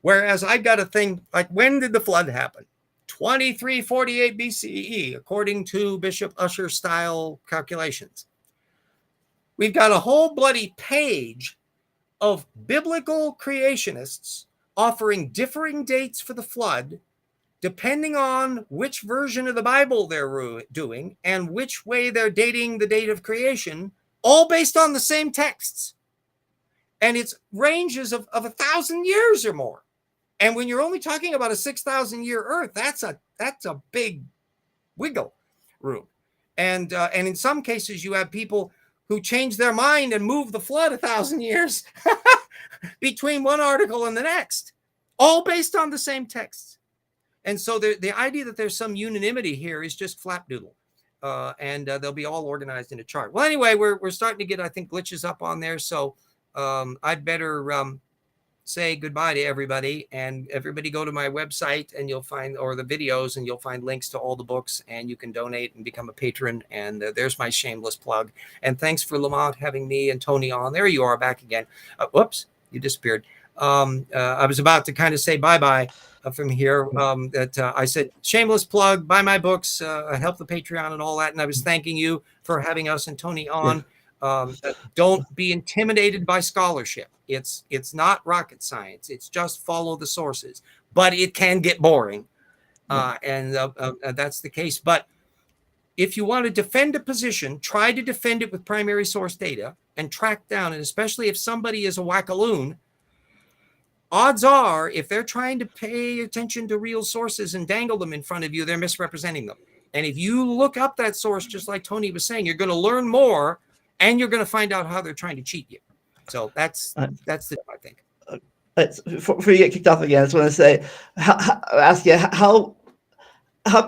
Whereas I've got a thing like, when did the flood happen? 2348 BCE, according to Bishop Usher style calculations. We've got a whole bloody page of biblical creationists offering differing dates for the flood, depending on which version of the Bible they're doing and which way they're dating the date of creation, all based on the same texts. And it's ranges of 1,000 years or more. And when you're only talking about a 6,000 year Earth, that's a big wiggle room. And in some cases, you have people who change their mind and move the flood 1,000 years between one article and the next, all based on the same texts. And so the idea that there's some unanimity here is just flapdoodle. And they'll be all organized in a chart. Well, anyway, we're starting to get, I think, glitches up on there. So I'd better say goodbye to everybody, and everybody go to my website and you'll find, or the videos, and you'll find links to all the books, and you can donate and become a patron. And there's my shameless plug. And thanks for Lamont having me and Tony on. There you are, back again. Whoops, you disappeared. I was about to kind of say bye-bye from here. I said shameless plug, buy my books, help the Patreon and all that. And I was thanking you for having us and Tony on. Don't be intimidated by scholarship. It's not rocket science. It's just follow the sources, but it can get boring. And that's the case. But if you want to defend a position, try to defend it with primary source data and track down. And especially if somebody is a wackaloon, odds are, if they're trying to pay attention to real sources and dangle them in front of you, they're misrepresenting them. And if you look up that source, just like Tony was saying, you're going to learn more, and you're going to find out how they're trying to cheat you. So that's I think. Before you get kicked off again, I just want to say, ask you how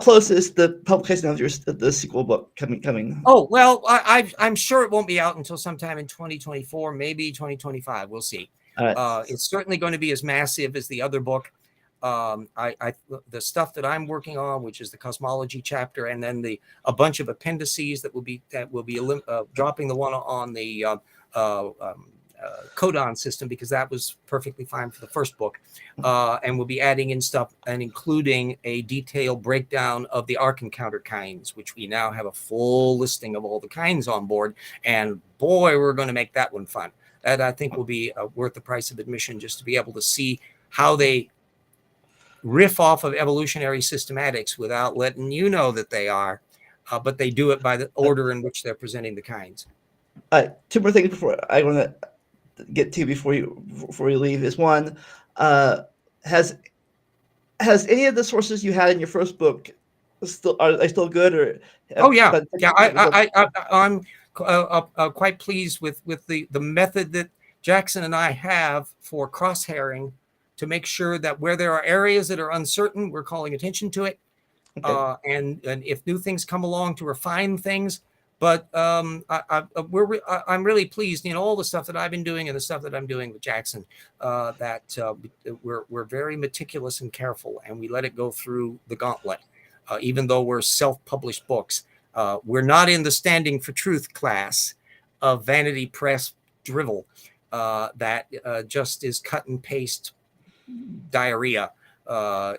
close is the publication of the sequel book coming? Oh, well, I'm sure it won't be out until sometime in 2024, maybe 2025. We'll see. It's certainly going to be as massive as the other book. The stuff that I'm working on, which is the cosmology chapter, and then a bunch of appendices that will be dropping the one on the codon system, because that was perfectly fine for the first book, and we'll be adding in stuff and including a detailed breakdown of the arc encounter kinds, which we now have a full listing of all the kinds on board. And boy, we're going to make that one fun. That I think will be worth the price of admission, just to be able to see how they riff off of evolutionary systematics without letting you know that they are, but they do it by the order in which they're presenting the kinds. Two more things before I want to get to before you leave is one, has any of the sources you had in your first book are they still good, or? Oh yeah, I'm quite pleased with the method that Jackson and I have for crosshairing, to make sure that where there are areas that are uncertain, we're calling attention to it. Okay. And if new things come along, to refine things. But I'm really pleased in all the stuff that I've been doing and the stuff that I'm doing with Jackson, that we're very meticulous and careful, and we let it go through the gauntlet. Even though we're self-published books, we're not in the Standing for Truth class of vanity press drivel that just is cut and paste diarrhea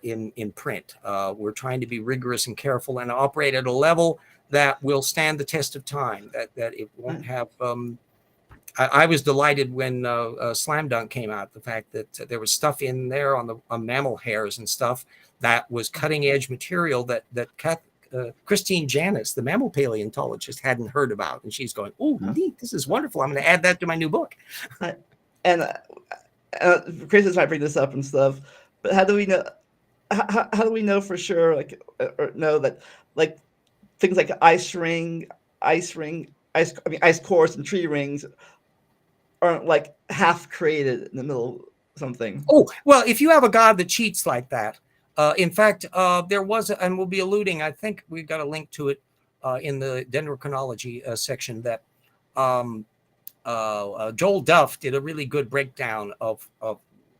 in print. We're trying to be rigorous and careful and operate at a level that will stand the test of time, that it won't have I was delighted when Slam Dunk came out. The fact that there was stuff in there on mammal hairs and stuff that was cutting edge material that Christine Janis, the mammal paleontologist, hadn't heard about, and she's going, "Oh, neat! This is wonderful. I'm going to add that to my new book." And Chris might bring this up and stuff, but how do we know? How do we know for sure, like, or know that, like, things like ice cores, and tree rings aren't like half created in the middle of something? Oh, well, if you have a god that cheats like that, in fact, there was, and we'll be alluding, I think we've got a link to it in the dendrochronology section, that Joel Duff did a really good breakdown of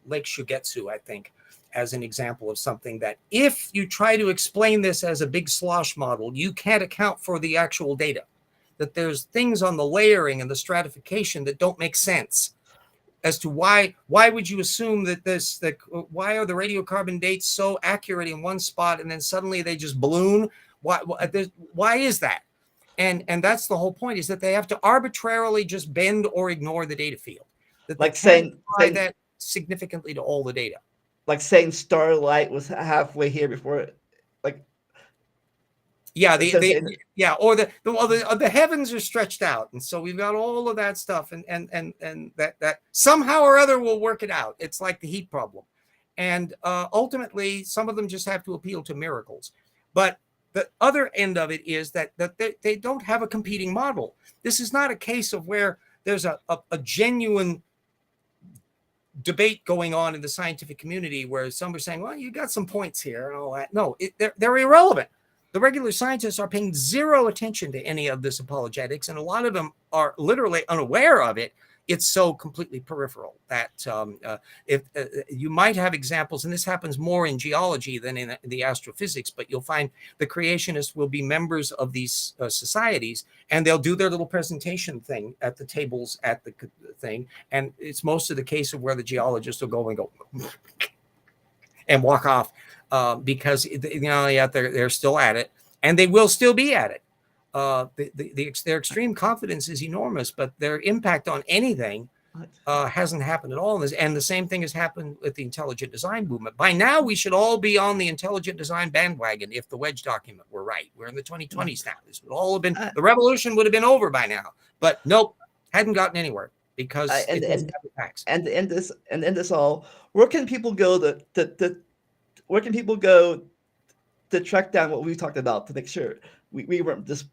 Lake Shugetsu, I think, as an example of something that if you try to explain this as a big slosh model, you can't account for the actual data. That there's things on the layering and the stratification that don't make sense as to why would you assume that why are the radiocarbon dates so accurate in one spot and then suddenly they just balloon? Why is that? And that's the whole point, is that they have to arbitrarily just bend or ignore the data field. That Like they can't saying apply that significantly to all the data. Like saying starlight was halfway here before it, like, yeah, the heavens are stretched out, and so we've got all of that stuff, and that somehow or other will work it out. It's like the heat problem, and ultimately some of them just have to appeal to miracles. But the other end of it is that they don't have a competing model. This is not a case of where there's a genuine debate going on in the scientific community where some are saying, well, you got some points here and all that. No, they're irrelevant. The regular scientists are paying zero attention to any of this apologetics, and a lot of them are literally unaware of it. It's so completely peripheral that if you might have examples, and this happens more in geology than in the astrophysics, but you'll find the creationists will be members of these societies, and they'll do their little presentation thing at the tables at the thing, and it's most of the case of where the geologists will go and walk off because they're still at it, and they will still be at it. Their extreme confidence is enormous, but their impact on anything hasn't happened at all. And the same thing has happened with the intelligent design movement. By now, we should all be on the intelligent design bandwagon if the Wedge document were right. We're in the 2020s now. This would all have been, the revolution would have been over by now. But nope, hadn't gotten anywhere because it doesn't have the facts. And in this all, where can people go to track down what we talked about to make sure we weren't just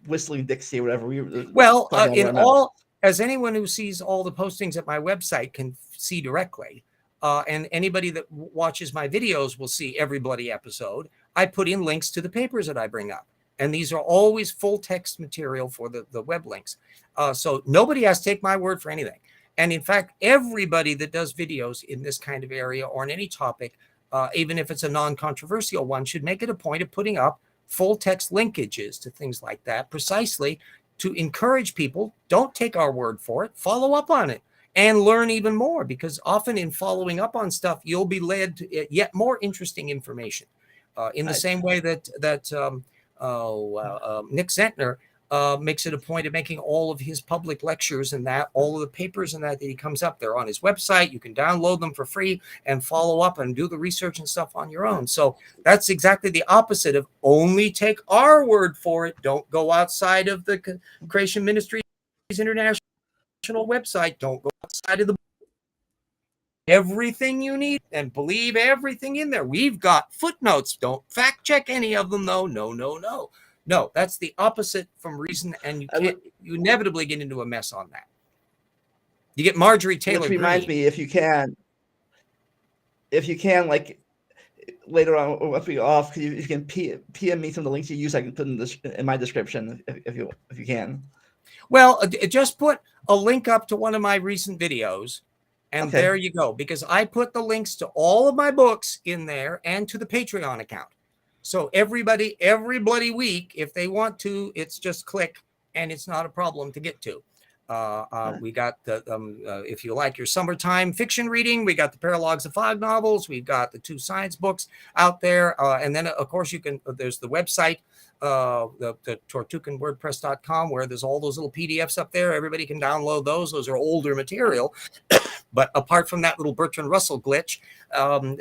whistling Dixie or whatever we were? Well, as anyone who sees all the postings at my website can see directly, and anybody that watches my videos will see every bloody episode, I put in links to the papers that I bring up. And these are always full text material for the web links. So nobody has to take my word for anything. And in fact, everybody that does videos in this kind of area or on any topic, even if it's a non-controversial one, should make it a point of putting up full text linkages to things like that, precisely to encourage people, don't take our word for it, follow up on it and learn even more, because often in following up on stuff, you'll be led to yet more interesting information. In the same way that Nick Zentner makes it a point of making all of his public lectures and that all of the papers and that he comes up, they're on his website. You can download them for free and follow up and do the research and stuff on your own. So that's exactly the opposite of only take our word for it. Don't go outside of the Creation Ministries International website. Don't go outside of the everything you need and believe everything in there. We've got footnotes. Don't fact check any of them though. No, that's the opposite from reason, and you inevitably get into a mess on that. You get Marjorie Taylor Which reminds me, if you can, like later on, once we off, you can PM me some of the links you use. I can put in my description if you can. Well, just put a link up to one of my recent videos, and there you go. Because I put the links to all of my books in there and to the Patreon account. So everybody, every bloody week, if they want to, it's just click, and it's not a problem to get to. We got the if you like your summertime fiction reading, we got the Paralogs of Fog novels. We've got the 2 science books out there, and then of course you can. There's the website, the tortucanwordpress.com, where there's all those little PDFs up there. Everybody can download those. Those are older material, but apart from that little Bertrand Russell glitch, I'm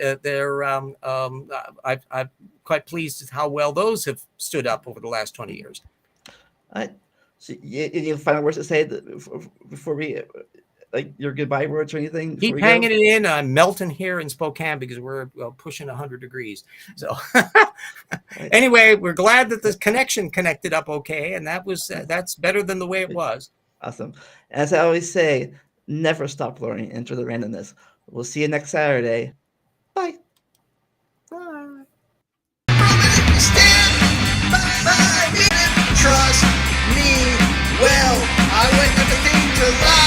quite pleased with how well those have stood up over the last 20 years. So any final words to say before we, like your goodbye words or anything? Keep hanging it in. I'm melting here in Spokane because we're pushing 100 degrees. So anyway, we're glad that the connection connected up okay, and that's better than the way it was. Awesome. As I always say, never stop learning. Enter the randomness. We'll see you next Saturday. Bye. Bye. Stand by me, trust me. Well, I went everything to lie.